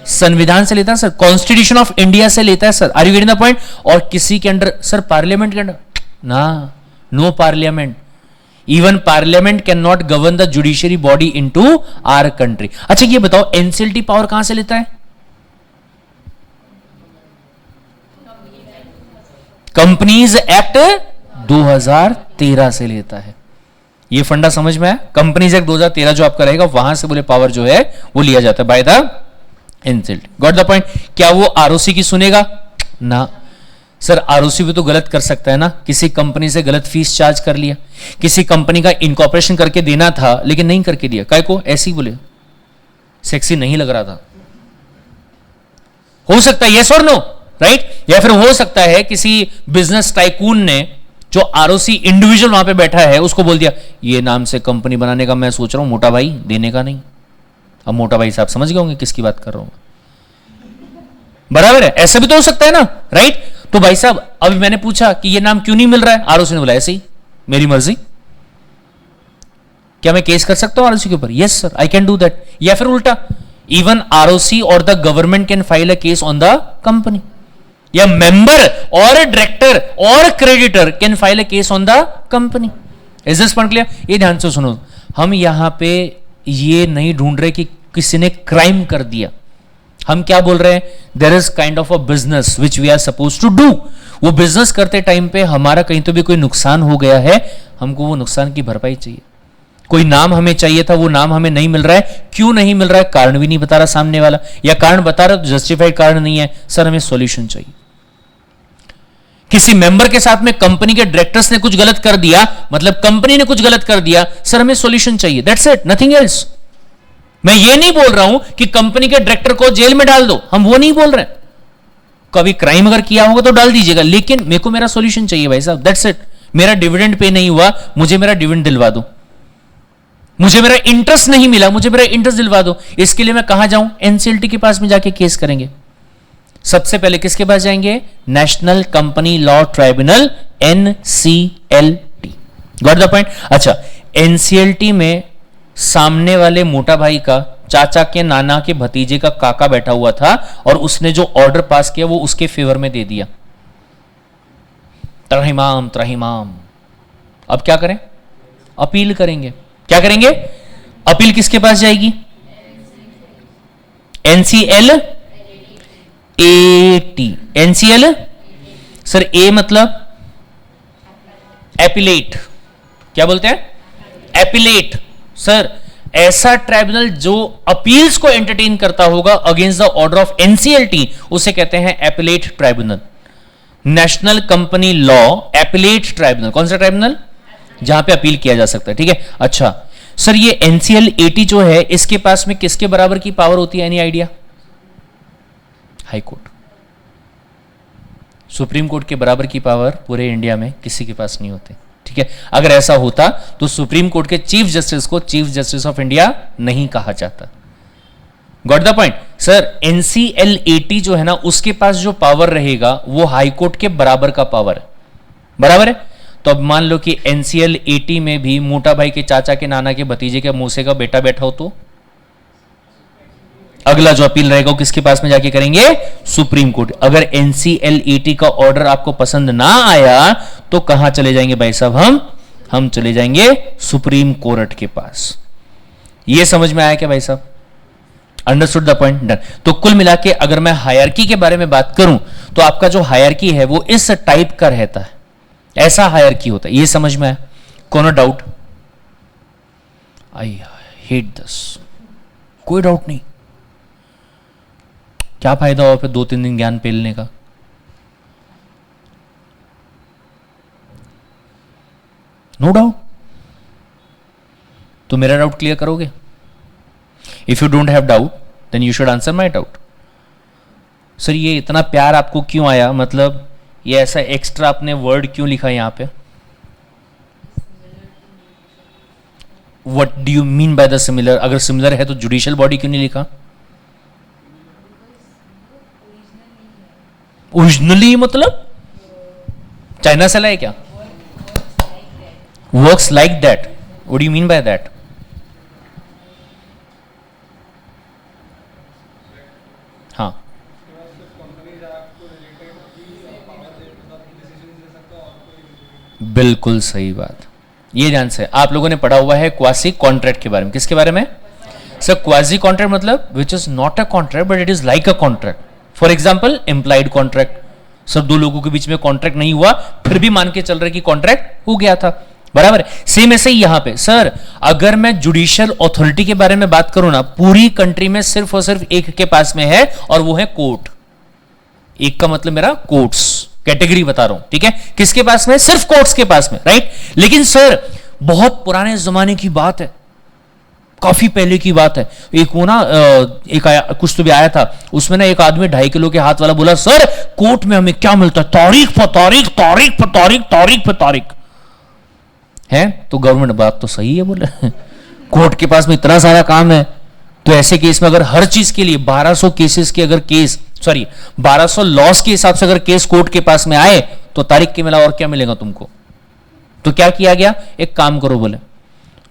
संविधान से लेता है सर, कॉन्स्टिट्यूशन ऑफ इंडिया से लेता है sir. Are you getting the point? और किसी के अंडर सर, पार्लियामेंट के अंडर ना, no parliament, even parliament can not govern the judiciary body into our country. अच्छा ये बताओ एनसीएलटी पावर कहां से लेता है? कंपनीज एक्ट 2013 से लेता है। ये फंडा समझ में आया? कंपनीज एक्ट 2013 जो आपका रहेगा वहां से बोले पावर जो है वो लिया जाता है by the NCLT. Got the point? क्या वो आरओसी की सुनेगा? ना सर, आरओसी भी तो गलत कर सकता है ना। किसी कंपनी से गलत फीस चार्ज कर लिया, किसी कंपनी का इनकॉर्पोरेशन करके देना था लेकिन नहीं करके दिया, काय को? ऐसे ही बोले सेक्सी नहीं लग रहा था। हो सकता है यस और नो, राइट? या फिर हो सकता है किसी बिजनेस टाइकून ने जो आरओसी इंडिविजुअल वहां पे बैठा है उसको बोल दिया ये नाम से कंपनी बनाने का मैं सोच रहा हूं, मोटा भाई देने का नहीं। अब मोटा भाई साहब समझ गए होंगे किसकी बात कर रहा हूं, बराबर है? ऐसा भी तो हो सकता है ना, राइट? तो भाई साहब अभी मैंने पूछा कि ये नाम क्यों नहीं मिल रहा है, आरओसी ने बोला ऐसे ही, मेरी मर्जी। क्या मैं केस कर सकता हूं आरओसी के ऊपर? Yes sir, I can do that. या फिर उल्टा, इवन आरओसी और the government can file a case on the company, या मेंबर और डायरेक्टर और creditor can file a case on the company. Is this point clear? ये ध्यान से सुनो, हम यहां पे ये नहीं ढूंढ रहे कि किसी ने क्राइम कर दिया। हम क्या बोल रहे हैं? There is kind of a business which we are suppose to do. वो बिजनेस करते टाइम पे हमारा कहीं तो भी कोई नुकसान हो गया है, हमको वो नुकसान की भरपाई चाहिए। कोई नाम हमें चाहिए था, वो नाम हमें नहीं मिल रहा है। क्यों नहीं मिल रहा है? कारण भी नहीं बता रहा सामने वाला, या कारण बता रहा तो जस्टिफाइड कारण नहीं है। सर हमें सॉल्यूशन चाहिए। किसी मेंबर के साथ में कंपनी के डायरेक्टर्स ने कुछ गलत कर दिया, मतलब कंपनी ने कुछ गलत कर दिया, सर हमें सॉल्यूशन चाहिए, दैट्स इट, नथिंग एल्स। मैं ये नहीं बोल रहा हूं कि कंपनी के डायरेक्टर को जेल में डाल दो, हम वो नहीं बोल रहे। कभी क्राइम अगर किया होगा तो डाल दीजिएगा, लेकिन मेरे को मेरा सॉल्यूशन चाहिए भाई साहब, दैट्स इट। मेरा डिविडेंड पे नहीं हुआ, मुझे मेरा डिविडेंड दिलवा दो। मुझे मेरा इंटरेस्ट नहीं मिला, मुझे मेरा इंटरेस्ट दिलवा दो। इसके लिए मैं कहां जाऊं? एनसीएलटी के पास में जाके केस करेंगे। सबसे पहले किसके पास जाएंगे? National company law tribunal, NCLT. Got the point? अच्छा, एनसीएलटी में सामने वाले मोटा भाई का चाचा के नाना के भतीजे का काका बैठा हुआ था और उसने जो ऑर्डर पास किया वो उसके फेवर में दे दिया। त्रहिमाम त्रहिमाम। अब क्या करें? अपील करेंगे। क्या करेंगे? अपील किसके पास जाएगी? NCL eighty. एनसीएल सर ए मतलब एपिलेट, क्या बोलते हैं एपिलेट। सर ऐसा ट्राइब्यूनल जो अपील्स को एंटरटेन करता होगा against the order of NCLT उसे कहते हैं appellate tribunal. National company law appellate tribunal, कौन सा ट्राइब्यूनल? जहां पे अपील किया जा सकता है, ठीक है। अच्छा सर ये एनसीएल-एटी जो है इसके पास में किसके बराबर की पावर होती है, any idea? High court, supreme court के बराबर की पावर पूरे इंडिया में किसी के पास नहीं होती, ठीक है। अगर ऐसा होता तो सुप्रीम कोर्ट के चीफ जस्टिस को चीफ जस्टिस ऑफ इंडिया नहीं कहा जाता। Got the point? Sir NCL-eighty जो है ना उसके पास जो पावर रहेगा वो हाई कोर्ट के बराबर का पावर है, बराबर है। तो अब मान लो कि एनसीएल-एटी में भी मोटा भाई के चाचा के नाना के भतीजे के मूसे का बेटा बैठा हो तो अगला जो अपील रहेगा वो किसके पास में जाके करेंगे? Supreme court. अगर एनसीएल-एटी का ऑर्डर आपको पसंद ना आया तो कहां चले जाएंगे भाई साहब? हम चले जाएंगे सुप्रीम कोर्ट के पास। यह समझ में आया क्या भाई साहब? Understood the point? डन। तो कुल मिला के अगर मैं हायरार्की के बारे में बात करूं तो आपका जो हायरार्की है वो इस टाइप का रहता है, ऐसा हायरार्की होता है। यह समझ में आया? कोनो डाउट? I hate this. कोई डाउट नहीं? क्या फायदा हुआ फिर 2-3 दिन ज्ञान पेलने का? No doubt? तो मेरा डाउट क्लियर करोगे? If you don't have doubt then you should answer my doubt. Sir ये इतना प्यार आपको क्यों आया, मतलब ये ऐसा एक्स्ट्रा आपने वर्ड क्यों लिखा यहां पे? What do you mean by the similar? अगर सिमिलर है तो जुडिशियल बॉडी क्यों नहीं लिखा? ओरिजिनली मतलब चाइना से लाए क्या? Works like that, what do you mean by that? हाँ बिल्कुल सही बात। ये ध्यान से आप लोगों ने पढ़ा हुआ है क्वासी कॉन्ट्रैक्ट के बारे में। किसके बारे में? सर क्वासी कॉन्ट्रैक्ट मतलब which is not a contract but it is like a contract. For example implied contract, sir दो लोगों के बीच में कॉन्ट्रैक्ट नहीं हुआ फिर भी मान के चल रहे कि कॉन्ट्रैक्ट हो गया था, बराबर। सेम ऐसे ही यहां पे सर अगर मैं जुडिशियल अथॉरिटी के बारे में बात करूं ना, पूरी कंट्री में सिर्फ और सिर्फ एक के पास में है और वो है कोर्ट। एक का मतलब मेरा कोर्ट्स कैटेगरी बता रहा हूं, ठीक है। किसके पास में? सिर्फ कोर्ट्स के पास में, राइट। लेकिन सर बहुत पुराने जमाने की बात है, काफी पहले की बात है। एक वो ना एक आया, कुछ तो भी आया था उसमें ना एक आदमी 2.5 किलो के हाथ वाला बोला सर कोर्ट में हमें क्या मिलता है? तारीख पर तारीख, तारीख पर तारीख, तारीख पर तारीख है। तो गवर्नमेंट बात तो सही है बोले कोर्ट के पास में इतना सारा काम है तो ऐसे केस में अगर हर चीज के लिए 1200 केसेस के अगर केस 1200 लॉस के हिसाब से अगर केस कोर्ट के पास में आए तो तारीख के मिला और क्या मिलेगा तुमको? तो क्या किया गया? एक काम करो बोले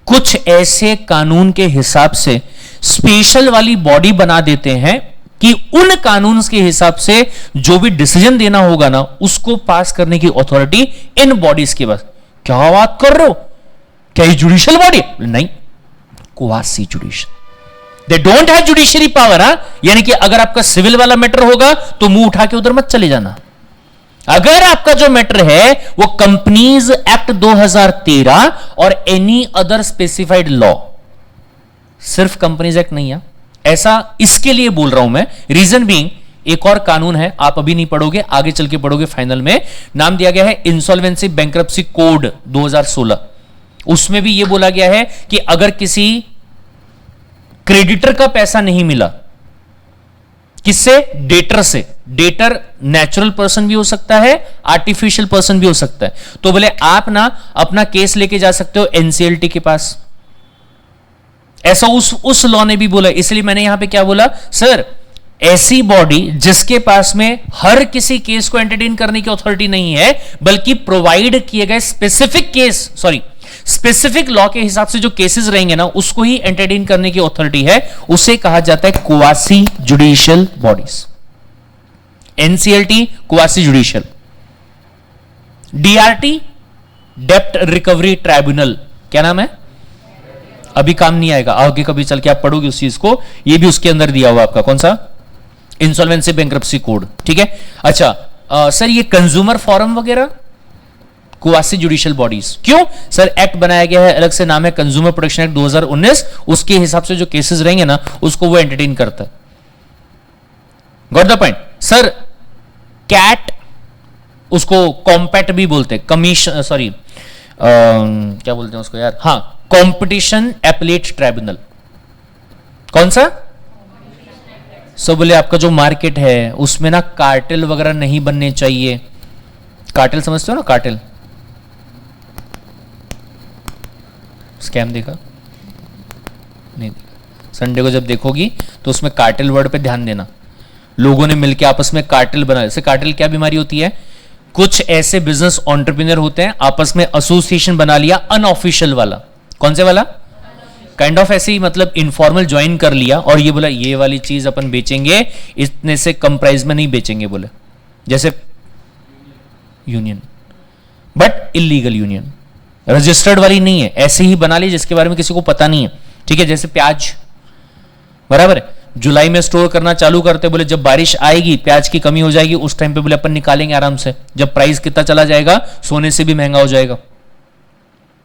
कुछ ऐसे कानून के हिसाब से स्पेशल वाली बॉडी बना देते हैं कि उन कानून के हिसाब से जो भी डिसीजन देना होगा ना उसको पास करने की अथॉरिटी इन बॉडीज के पास। क्या बात कर रहे हो? क्या ये जुडिशियल बॉडी? नहीं, quasi judicial. They don't have judiciary power. यानी कि अगर आपका सिविल वाला मैटर होगा तो मुंह उठा के उधर मत चले जाना। अगर आपका जो मैटर है वो कंपनीज एक्ट 2013 और एनी अदर स्पेसिफाइड लॉ, सिर्फ कंपनीज एक्ट नहीं है, ऐसा इसके लिए बोल रहा हूं मैं। रीजन बीइंग एक और कानून है, आप अभी नहीं पढ़ोगे, आगे चल के पढ़ोगे फाइनल में। नाम दिया गया है इंसॉल्वेंसी बैंक्रप्सी कोड 2016। उसमें भी यह बोला गया है कि अगर किसी क्रेडिटर का पैसा नहीं मिला, किससे? डेटर से। डेटर नेचुरल पर्सन भी हो सकता है, आर्टिफिशियल पर्सन भी हो सकता है। तो बोले आप ना अपना केस लेके जा सकते हो एनसीएलटी के पास। ऐसा उस लॉ ने भी बोला। इसलिए मैंने यहां पे क्या बोला? सर ऐसी बॉडी जिसके पास में हर किसी केस को एंटरटेन करने की अथॉरिटी नहीं है बल्कि प्रोवाइड किए गए स्पेसिफिक लॉ के हिसाब से जो केसेस रहेंगे ना उसको ही एंटरटेन करने की अथॉरिटी है, उसे कहा जाता है quasi judicial bodies. NCLT quasi judicial. DRT डेप्ट रिकवरी ट्राइब्यूनल, क्या नाम है? अभी काम नहीं आएगा, आगे कभी चल के आप पढ़ोगे उस चीज को। ये भी उसके अंदर दिया हुआ आपका कौन सा? इंसॉल्वेंसी बैंक्रप्सी कोड, ठीक है। अच्छा सर ये कंज्यूमर फोरम वगैरह क्वासी जुडिशियल बॉडीज क्यों? सर एक्ट बनाया गया है, अलग से नाम है कंज्यूमर प्रोटेक्शन एक्ट 2019, उसके हिसाब से जो केसेस रहेंगे ना उसको वो एंटरटेन करता है। Got the point? Sir CAT उसको कॉम्पैट भी बोलते हैं, कमीशन सॉरी क्या बोलते हैं उसको यार, हाँ कॉम्पिटिशन एपलेट ट्राइब्यूनल। कौन सा? सो बोले आपका जो मार्केट है उसमें ना कार्टेल वगैरह नहीं बनने चाहिए। कार्टेल समझते हो ना? कार्टेल स्कैम देखा नहीं देखा? संडे को जब देखोगी तो उसमें कार्टेल वर्ड पे ध्यान देना। लोगों ने मिलकर आपस में कार्टेल बनाया। जैसे कार्टेल क्या बीमारी होती है? कुछ ऐसे बिजनेस एंटरप्रेन्योर होते हैं आपस में एसोसिएशन बना लिया अनऑफिशियल वाला। कौन से वाला? काइंड ऑफ ऐसे ही, मतलब इनफॉर्मल ज्वाइन कर लिया और ये बोला ये वाली चीज अपन बेचेंगे, इतने से कम प्राइस में नहीं बेचेंगे बोले, जैसे union, but illegal union, registered वाली नहीं है, ऐसे ही बना ली जिसके बारे में किसी को पता नहीं है। ठीक है, जैसे प्याज, बराबर है, जुलाई में स्टोर करना चालू करते बोले जब बारिश आएगी प्याज की कमी हो जाएगी उस टाइम पे बोले अपन निकालेंगे आराम से, जब प्राइस कितना चला जाएगा सोने से भी महंगा हो जाएगा।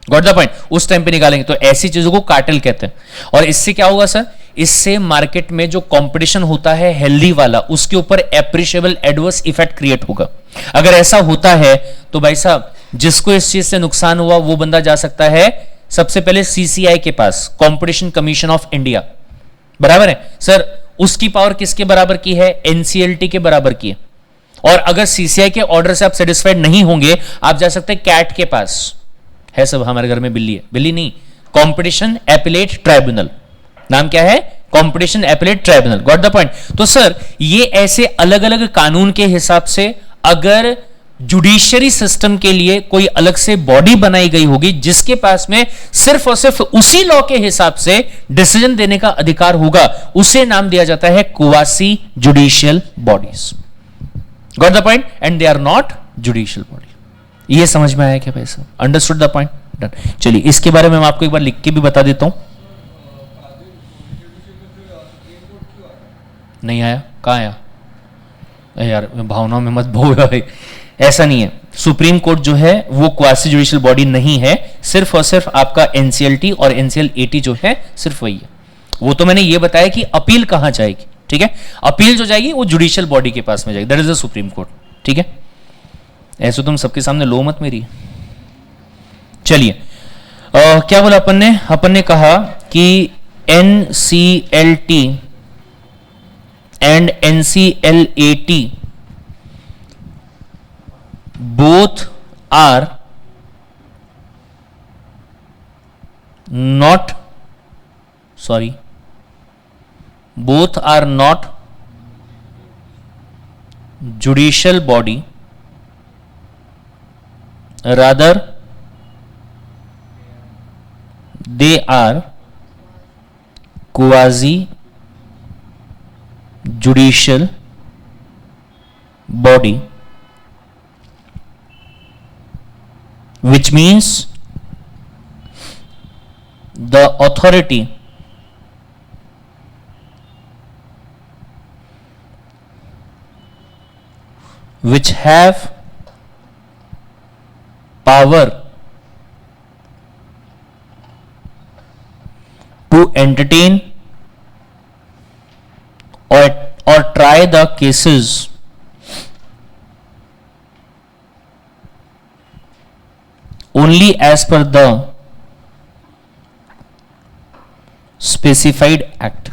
Got the point? उस टाइम पे निकालेंगे। तो ऐसी चीजों को कार्टेल कहते हैं। और इससे क्या होगा सर? इससे मार्केट में जो कंपटीशन होता है हेल्दी वाला, उसके ऊपर एप्रिशिएबल एडवर्स इफेक्ट क्रिएट होगा। अगर ऐसा होता है तो भाई साहब जिसको इस चीज से नुकसान हुआ वो बंदा जा सकता है सबसे पहले सीसीआई के पास, कंपटीशन कमीशन ऑफ इंडिया, बराबर है सर। उसकी पावर किसके बराबर की है? एनसीएलटी के बराबर की है। और अगर सीसीआई के ऑर्डर से आप सेटिस्फाइड नहीं होंगे आप जा सकते हैं कैट के पास। है सब, हमारे घर में बिल्ली है, बिल्ली नहीं, कंपटीशन एपीलेट ट्राइब्यूनल। नाम क्या है? Competition appellate tribunal. Got the point? तो सर ये ऐसे अलग अलग कानून के हिसाब से अगर जुडिशियरी सिस्टम के लिए कोई अलग से बॉडी बनाई गई होगी जिसके पास में सिर्फ और सिर्फ उसी लॉ के हिसाब से डिसीजन देने का अधिकार होगा, उसे नाम दिया जाता है quasi judicial bodies. Got the point? And they are not judicial body. ये समझ में आया क्या भाई साहब? Understood the point? डन। चलिए इसके बारे में मैं आपको एक बार लिख के भी बता देता हूं। नहीं आया? कहां आया? यार भावनाओं में मत भो भाई, ऐसा नहीं है। सुप्रीम कोर्ट जो है वो क्वासी जुडिशियल बॉडी नहीं है, सिर्फ और सिर्फ आपका एनसीएलटी और एनसीएलएटी जो है सिर्फ वही है। वो तो मैंने ये बताया कि अपील कहां जाएगी। ठीक है, अपील जो जाएगी वो जुडिशियल बॉडी के पास में जाएगी, that is the supreme court. ठीक है, ऐसे तुम सबके सामने लो मत मेरी। चलिए क्या बोला अपन ने कहा कि NCLT and NCLAT both are not judicial body, rather they are quasi judicial body, which means the authority which have power to entertain or try the cases only as per the specified act,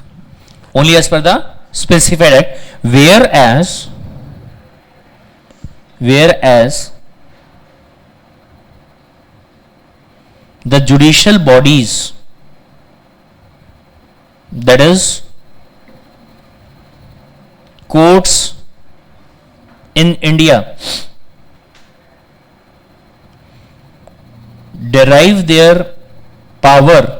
only as per the specified act, whereas the judicial bodies, that is courts in India, derive their power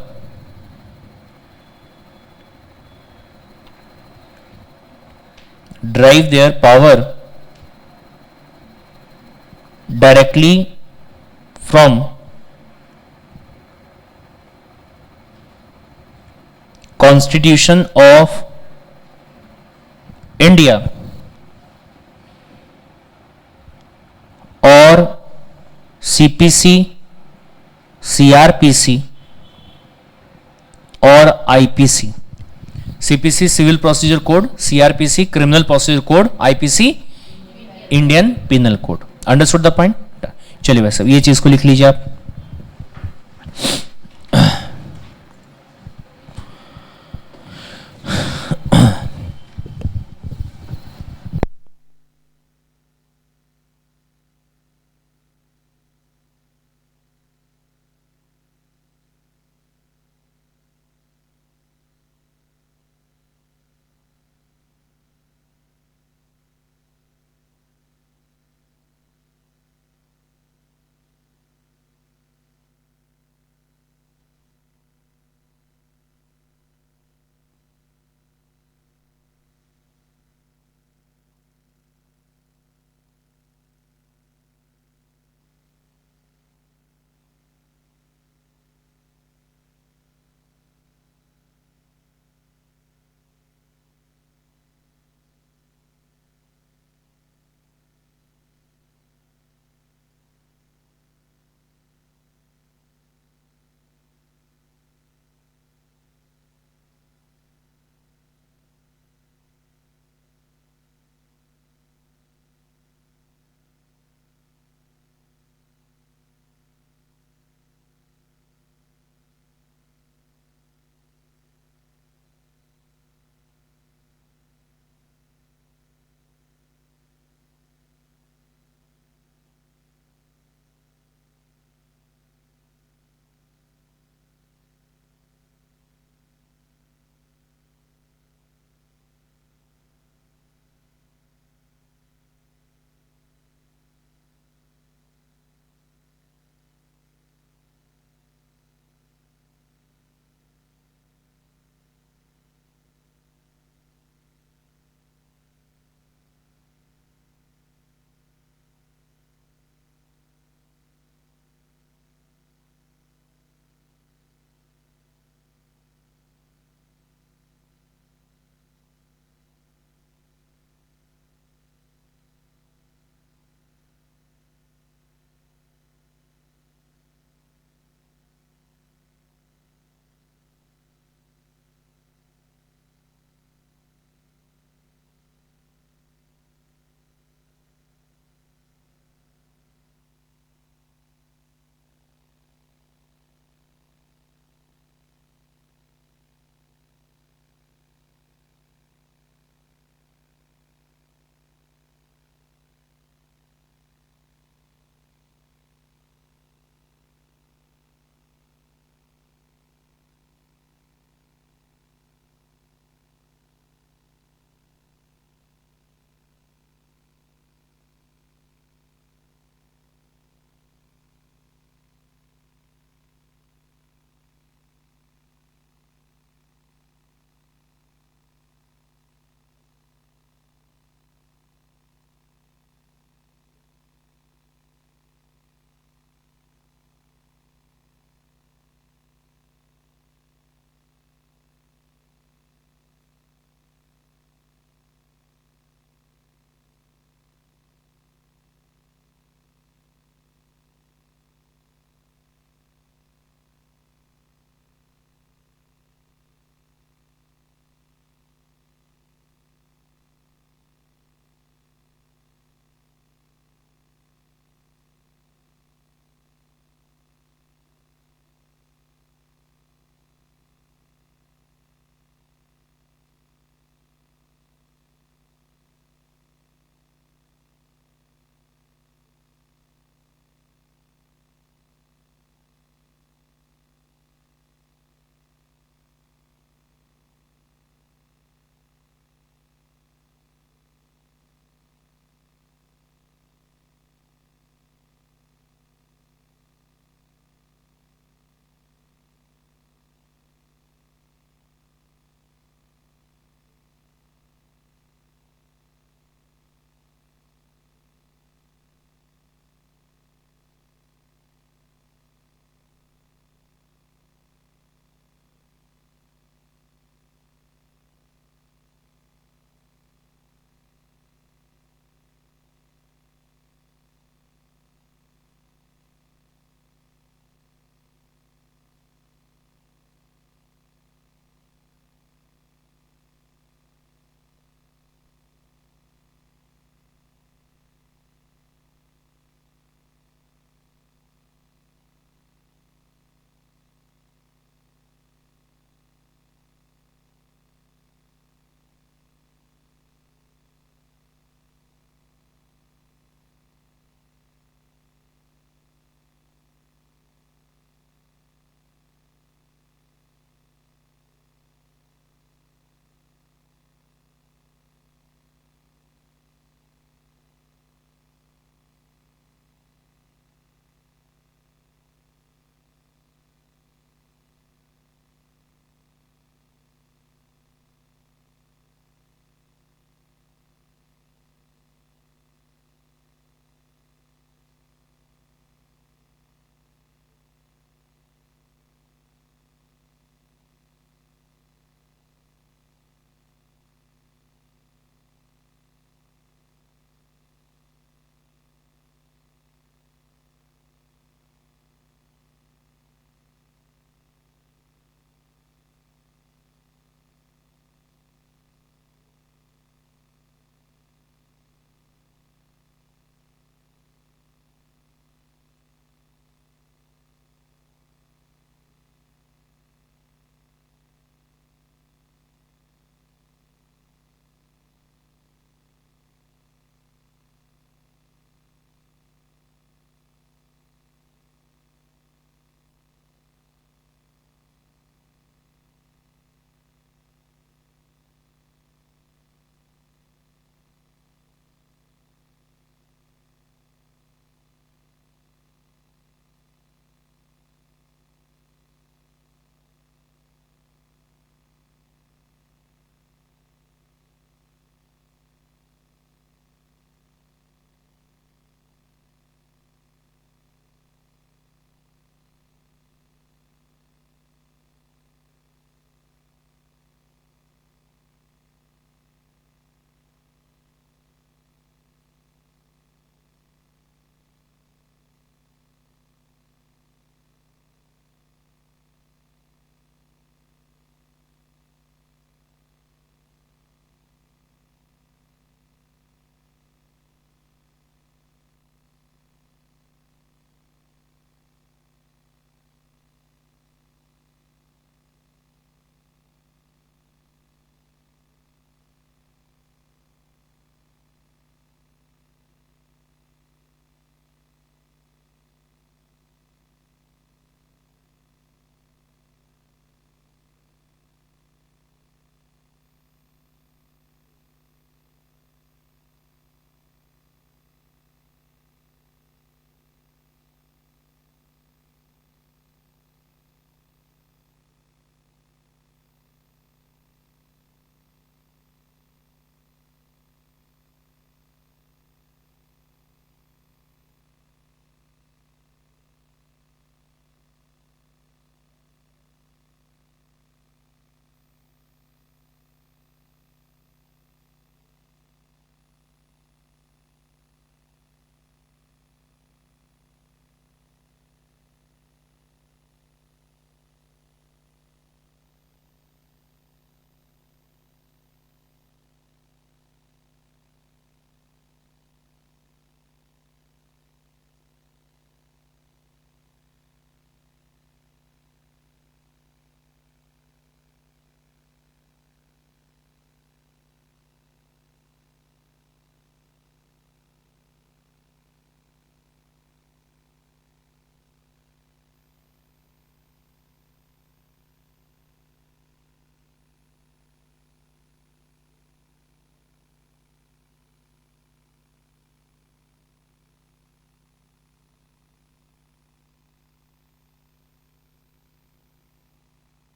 directly from Constitution of India CPC, CrPC और IPC. CPC civil procedure code, CrPC criminal procedure code, IPC Indian penal code. Understood the point? चलिए भाई साहब ये चीज को लिख लीजिए आप।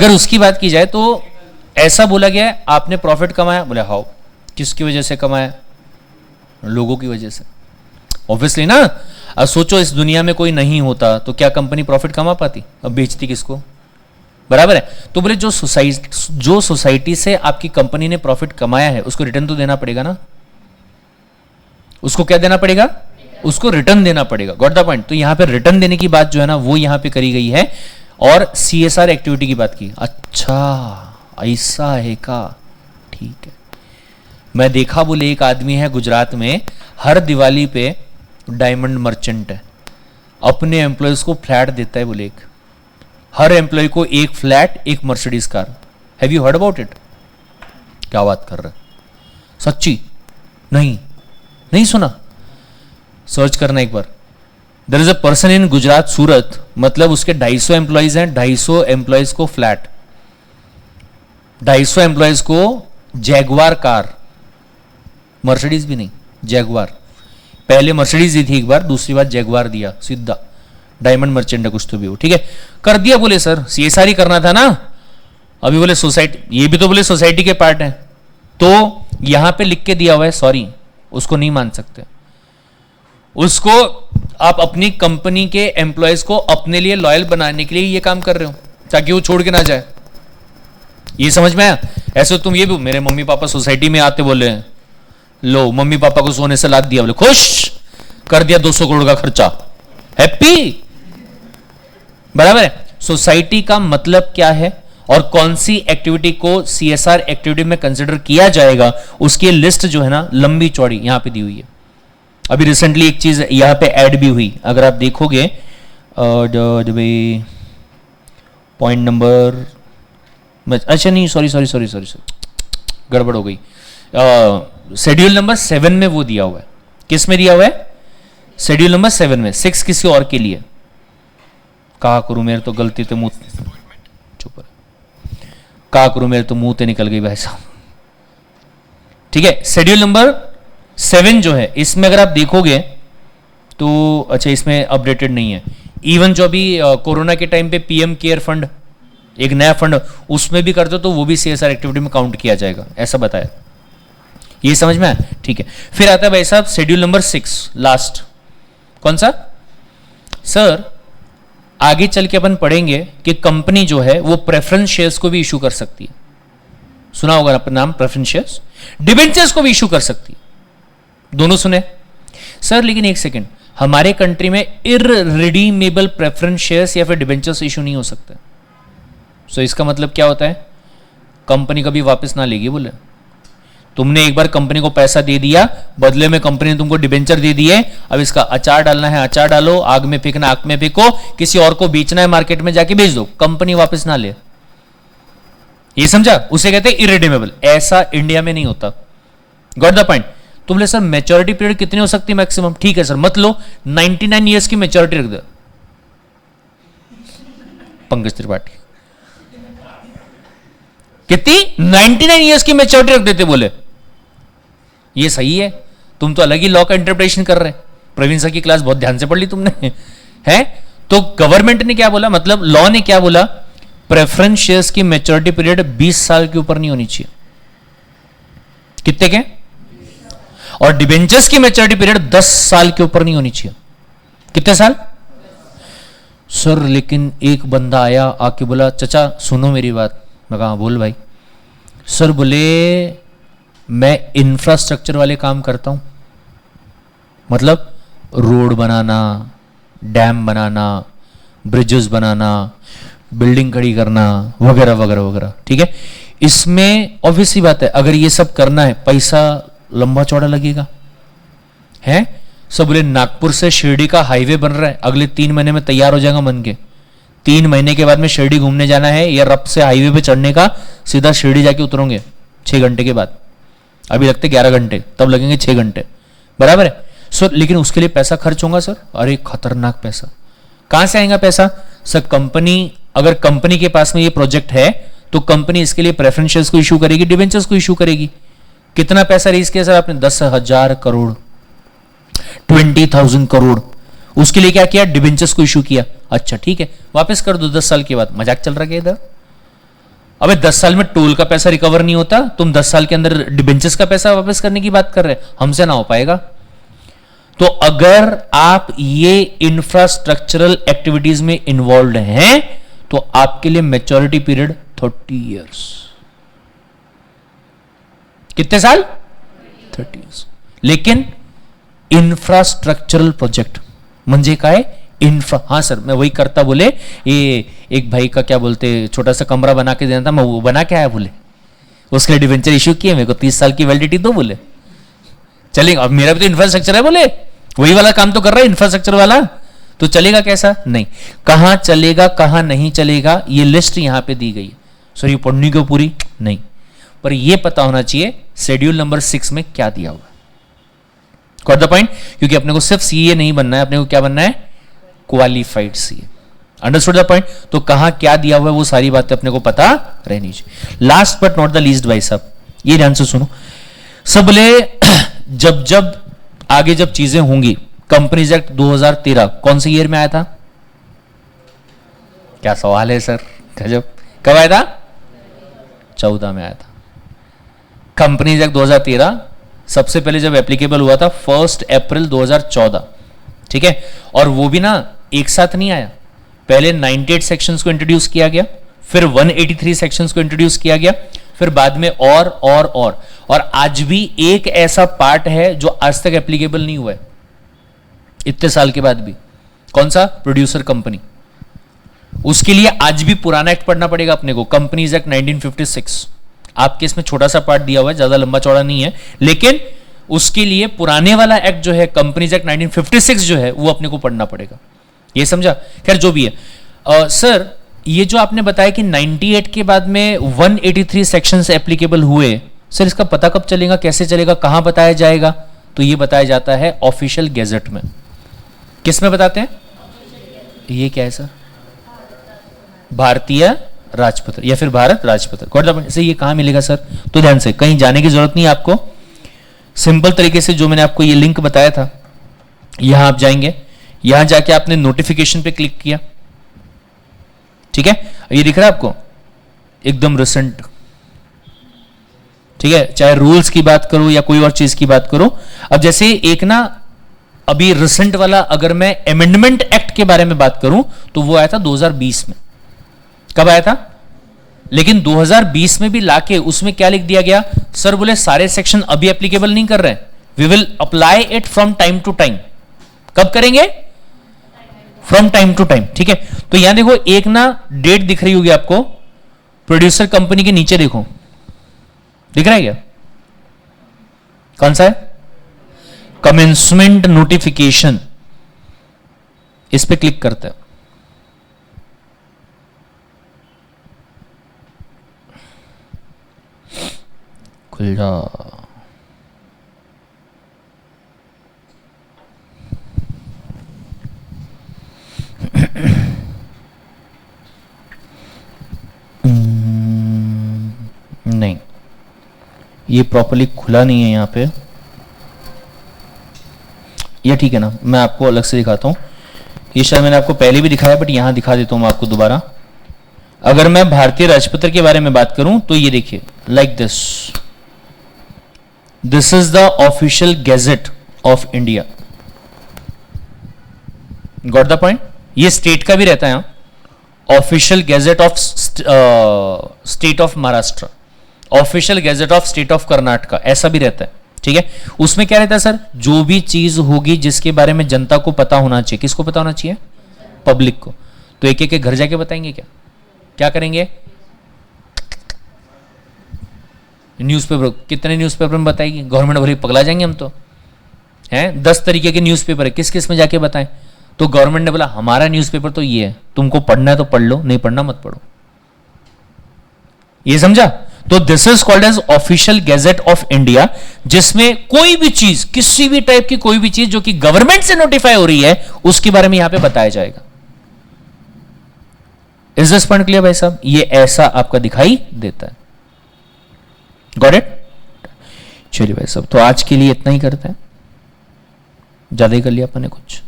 अगर उसकी बात की जाए तो ऐसा बोला गया है आपने प्रॉफिट कमाया, बोले हाउ, किसकी वजह से कमाया, लोगों की वजह से, ऑब्वियसली ना। अब सोचो इस दुनिया में कोई नहीं होता तो क्या कंपनी प्रॉफिट कमा पाती, अब बेचती किसको, बराबर है। तो बोले जो सोसाइटी से आपकी कंपनी ने प्रॉफिट कमाया है उसको रिटर्न तो देना पड़ेगा ना, उसको क्या देना पड़ेगा, उसको रिटर्न देना पड़ेगा, गॉट द पॉइंट। तो यहां पे रिटर्न देने की बात जो है ना वो यहां पे करी गई है, और सीएसआर एक्टिविटी की बात की। अच्छा ऐसा है का, ठीक है। मैं देखा बोले एक आदमी है गुजरात में, हर दिवाली पे डायमंड मर्चेंट है, अपने एम्प्लॉयज को फ्लैट देता है बोले, एक हर एम्प्लॉय को एक फ्लैट एक Mercedes car. Have you heard about it? क्या बात कर रहे, सच्ची? नहीं सुना, सर्च करना एक बार। There is a person in Gujarat Surat, मतलब उसके 250 एम्प्लॉयज हैं, 250 एम्प्लॉयज को फ्लैट, 250 एम्प्लॉयज को जैगवार कार, मर्सिडीज भी नहीं, जैगवार। पहले मर्सिडीज दी थी एक बार, दूसरी बार जैगवार दिया सीधा, डायमंड मर्चेंट है कुछ तो भी हो, ठीक है। कर दिया बोले सर सीएसआर ही करना था ना, अभी बोले सोसाइटी, ये भी तो बोले सोसाइटी के पार्ट है, तो यहां पे लिख के दिया हुआ है, सॉरी उसको नहीं मान सकते, उसको आप अपनी कंपनी के एम्प्लॉयज को अपने लिए लॉयल बनाने के लिए ये काम कर रहे हो ताकि वो छोड़ के ना जाए, ये समझ में आया? ऐसे तुम ये भी, मेरे मम्मी पापा सोसाइटी में आते बोले लो मम्मी पापा को सोने से लाद दिया, बोले खुश कर दिया 200 करोड़ का खर्चा, हैप्पी, बराबर है। सोसाइटी का मतलब क्या है और कौन सी एक्टिविटी को सीएसआर एक्टिविटी में कंसिडर किया जाएगा, उसकी लिस्ट जो है ना लंबी चौड़ी यहां पे दी हुई है। अभी रिसेंटली एक चीज यहां पे ऐड भी हुई, अगर आप देखोगे पॉइंट नंबर, अच्छा नहीं सॉरी गड़बड़ हो गई, शेड्यूल नंबर 7 में वो दिया हुआ है। किस में दिया हुआ है? शेड्यूल नंबर 7 में। 6 किसी और के लिए, कहा करूं मेरे तो गलती तो मुंह, चुप, कहा करूं मेरे तो मुंह ते निकल गई भाई साहब, ठीक है। शेड्यूल नंबर 7 जो है इसमें अगर आप देखोगे तो, अच्छा इसमें अपडेटेड नहीं है, इवन जो अभी कोरोना के टाइम पे पीएम केयर फंड, एक नया फंड, उसमें भी करते तो वो भी सीएसआर एक्टिविटी में काउंट किया जाएगा, ऐसा बताया। ये समझ में आया? ठीक है। फिर आता है भाई साहब शेड्यूल नंबर 6, लास्ट, कौन सा सर? आगे चल के अपन पढ़ेंगे कि कंपनी जो है वो प्रेफरेंस शेयर्स को भी इशू कर सकती है, सुना होगा अपना नाम, प्रेफरेंस शेयर्स, डिबेंचर्स को भी इशू कर सकती है, दोनों सुने सर। लेकिन एक सेकेंड, हमारे कंट्री में इररिडीमेबल प्रेफरेंस शेयर्स या फिर डिबेंचर्स इशू नहीं हो सकते। सो इसका मतलब क्या होता है? कंपनी कभी वापस ना लेगी। बोले तुमने एक बार कंपनी को पैसा दे दिया, बदले में कंपनी ने तुमको डिबेंचर दे दिए, अब इसका अचार डालना है अचार डालो, आग में फेंकना आग में फेंको, किसी और को बेचना है मार्केट में जाके बेच दो, कंपनी वापस ना ले। ये समझा? उसे कहते हैं इरिडीमेबल। ऐसा इंडिया में नहीं होता, गॉट द पॉइंट। तुम बोले सर मैच्योरिटी पीरियड कितनी हो सकती है मैक्सिमम? ठीक है सर, मत लो, 99 ईयर्स की मैच्योरिटी रख दो। पंकज त्रिपाठी कितनी? 99 ईयर्स की मैच्योरिटी रख देते। बोले ये सही है, तुम तो अलग ही लॉ का इंटरप्रिटेशन कर रहे। प्रवीण सर की क्लास बहुत ध्यान से पढ़ ली तुमने, है? तो गवर्नमेंट ने क्या बोला, मतलब लॉ ने क्या बोला? प्रेफरेंस शेयर्स की मैच्योरिटी पीरियड 20 साल के ऊपर नहीं होनी चाहिए। कितने के? और डिबेंचर्स की मैच्योरिटी पीरियड 10 साल के ऊपर नहीं होनी चाहिए। कितने साल? सर लेकिन एक बंदा आया आके बोला चचा सुनो मेरी बात। मैं कहा बोल भाई। सर बोले मैं इंफ्रास्ट्रक्चर वाले काम करता हूं, मतलब रोड बनाना, डैम बनाना, ब्रिजेस बनाना, बिल्डिंग खड़ी करना, वगैरह वगैरह वगैरह, ठीक है। इसमें ऑब्वियसली बात है, अगर ये सब करना है पैसा लंबा चौड़ा लगेगा, है? सब बोले नागपुर से शिरडी का हाईवे बन रहा है, अगले 3 महीने में तैयार हो जाएगा बन के। 3 महीने के बाद में शिरडी घूमने जाना है, या रब से हाईवे पे चढ़ने का, सीधा शिरडी जाके उतरोगे 6 घंटे के बाद। अभी लगते 11 घंटे, तब लगेंगे 6 घंटे, बराबर है। सर लेकिन उसके लिए पैसा खर्च होगा सर। अरे खतरनाक पैसा। कहां से आएगा पैसा? सर कंपनी, अगर कंपनी के पास में ये प्रोजेक्ट है तो कंपनी इसके लिए प्रेफरेंस शेयर्स को इशू करेगी, डिबेंचर्स को इशू करेगी। कितना पैसा रेज किया सर आपने? 10,000 करोड़, 20,000 करोड़। उसके लिए क्या किया? डिबेंचर्स को इशू किया। अच्छा ठीक है, वापस कर दो 10 साल के बाद। मजाक चल रहा है इधर? अबे 10 साल में टोल का पैसा रिकवर नहीं होता, तुम 10 साल के अंदर डिबेंचर्स का पैसा वापस करने की बात कर रहे हैं, हमसे ना हो पाएगा। तो अगर आप ये इंफ्रास्ट्रक्चरल एक्टिविटीज में इन्वॉल्व हैं तो आपके लिए मैच्योरिटी पीरियड 30 इयर्स। कितने साल? 30 इयर्स। लेकिन इंफ्रास्ट्रक्चरल प्रोजेक्ट म्हणजे काय? हाँ सर, मैं वही करता, बोले ये एक भाई का क्या बोलते छोटा सा कमरा बना के देना था, मैं वो बना के आया, बोले उसके लिए डिवेंचर इश्यू किए, मेरे को 30 साल की वैलिडिटी दो, बोले चलेगा। अब मेरा भी तो इंफ्रास्ट्रक्चर है, बोले वही वाला काम तो कर रहा है इंफ्रास्ट्रक्चर वाला, तो चलेगा कैसा? नहीं। कहां चलेगा कहां नहीं चलेगा ये लिस्ट यहां पे दी गई है। सर ये पढ़नी क्यों पूरी? नहीं, पर ये पता होना चाहिए शेड्यूल नंबर 6 में क्या दिया हुआ। Got the point? क्योंकि अपने को सिर्फ सीए नहीं बनना है, अपने को क्या बनना है? Qualified CA. Understood the point? तो कहां क्या दिया हुआ है वो सारी बातें अपने को पता रहनी चाहिए। Last but not the least भाई साहब, ये ध्यान से सुनो। सब बोले जब आगे जब चीजें होंगी, कंपनीज एक्ट 2013 कौन से ईयर में आया था? क्या सवाल है सर, गजब। कब आया था? 14 में आया था। कंपनीज एक्ट 2013 सबसे पहले जब एप्लीकेबल हुआ था 1 अप्रैल 2014, ठीक है। और वो भी ना एक साथ नहीं आया, पहले 98 सेक्शंस को इंट्रोड्यूस किया गया, फिर 183 सेक्शंस को इंट्रोड्यूस किया गया, फिर बाद में और आज भी एक ऐसा पार्ट है जो आज तक एप्लीकेबल नहीं हुआ है इतने साल के बाद भी। कौन सा? Producer company. उसके लिए आज भी पुराना एक्ट पढ़ना पड़ेगा अपने को, कंपनीज एक्ट 1956। आपके इसमें छोटा सा पार्ट दिया हुआ है, ज्यादा लंबा चौड़ा नहीं है, लेकिन उसके लिए पुराने वाला एक्ट जो है कंपनीज एक्ट 1956 जो है वो अपने को पढ़ना पड़ेगा। ये समझा? खैर जो भी है। सर ये जो आपने बताया कि 98 के बाद में 183 सेक्शंस एप्लीकेबल हुए, सर इसका पता कब चलेगा, कैसे चलेगा, कहां बताया जाएगा? तो ये बताया जाता है ऑफिशियल गैजेट में। किस में बताते हैं? ये क्या है सर? भारतीय राजपत्र या फिर भारत राजपत्र। से ये कहां मिलेगा सर? तो ध्यान से, कहीं जाने की जरूरत नहीं है आपको, सिंपल तरीके से जो मैंने आपको ये लिंक बताया था, यहां आप जाएंगे, यहां जाके आपने नोटिफिकेशन पे क्लिक किया, ठीक है। ये दिख रहा है आपको एकदम रिसेंट, ठीक है। चाहे रूल्स की बात करो या कोई और चीज की बात करो। अब जैसे एक ना अभी रिसेंट वाला, अगर मैं अमेंडमेंट एक्ट के बारे में बात करूं तो वो आया था 2020 में। कब आया था? लेकिन 2020 में भी लाके उसमें क्या लिख दिया गया? सर बोले सारे सेक्शन अभी एप्लीकेबल नहीं कर रहे, we will apply it from time to time. कब करेंगे? फ्रॉम टाइम टू टाइम, ठीक है। तो यहां देखो एक ना डेट दिख रही होगी आपको, प्रोड्यूसर कंपनी के नीचे देखो, दिख रहा है क्या? कौन सा है? Commencement notification. इस पे क्लिक करते हैं, खुल जा। नहीं, ये प्रॉपर्ली खुला नहीं है यहां पे। ये ठीक है ना, मैं आपको अलग से दिखाता हूं। ये शायद मैंने आपको पहले भी दिखाया, बट यहां दिखा देता हूं मैं आपको दोबारा। अगर मैं भारतीय राजपत्र के बारे में बात करूं तो ये देखिए, like this is the official gazette of India. Got the point? ये स्टेट का भी रहता है, official gazette of state of Maharashtra, official gazette of state of Karnataka, ऐसा भी रहता है, ठीक है। उसमें क्या रहता है सर? जो भी चीज होगी जिसके बारे में जनता को पता होना चाहिए। किसको पता होना चाहिए? पब्लिक को। तो एक एक घर जाके बताएंगे क्या? क्या करेंगे? न्यूज़पेपर, कितने न्यूज़पेपर में बताएगी गवर्नमेंट? भले पगला जाएंगे हम तो, हैं 10 तरीके के न्यूज़पेपर है, किस किस में जाके बताएं? तो गवर्नमेंट ने बोला हमारा न्यूज़पेपर तो ये है, तुमको पढ़ना है तो पढ़ लो, नहीं पढ़ना मत पढ़ो। ये समझा? तो this is called as official gazette of India, जिसमें कोई भी चीज, किसी भी टाइप की कोई भी चीज जो कि गवर्नमेंट से नोटिफाई हो रही है उसके बारे में यहां पे बताया जाएगा। इज दिस पॉइंट क्लियर भाई साहब? ये ऐसा आपका दिखाई देता है। Got it? चलिए भाई साहब, तो आज के लिए इतना ही करते हैं, ज्यादा ही कर लिया अपन ने कुछ,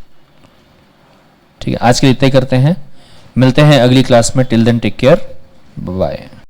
ठीक है। आज के लिए इतना ही करते हैं, मिलते हैं अगली क्लास में। Till then take care, bye.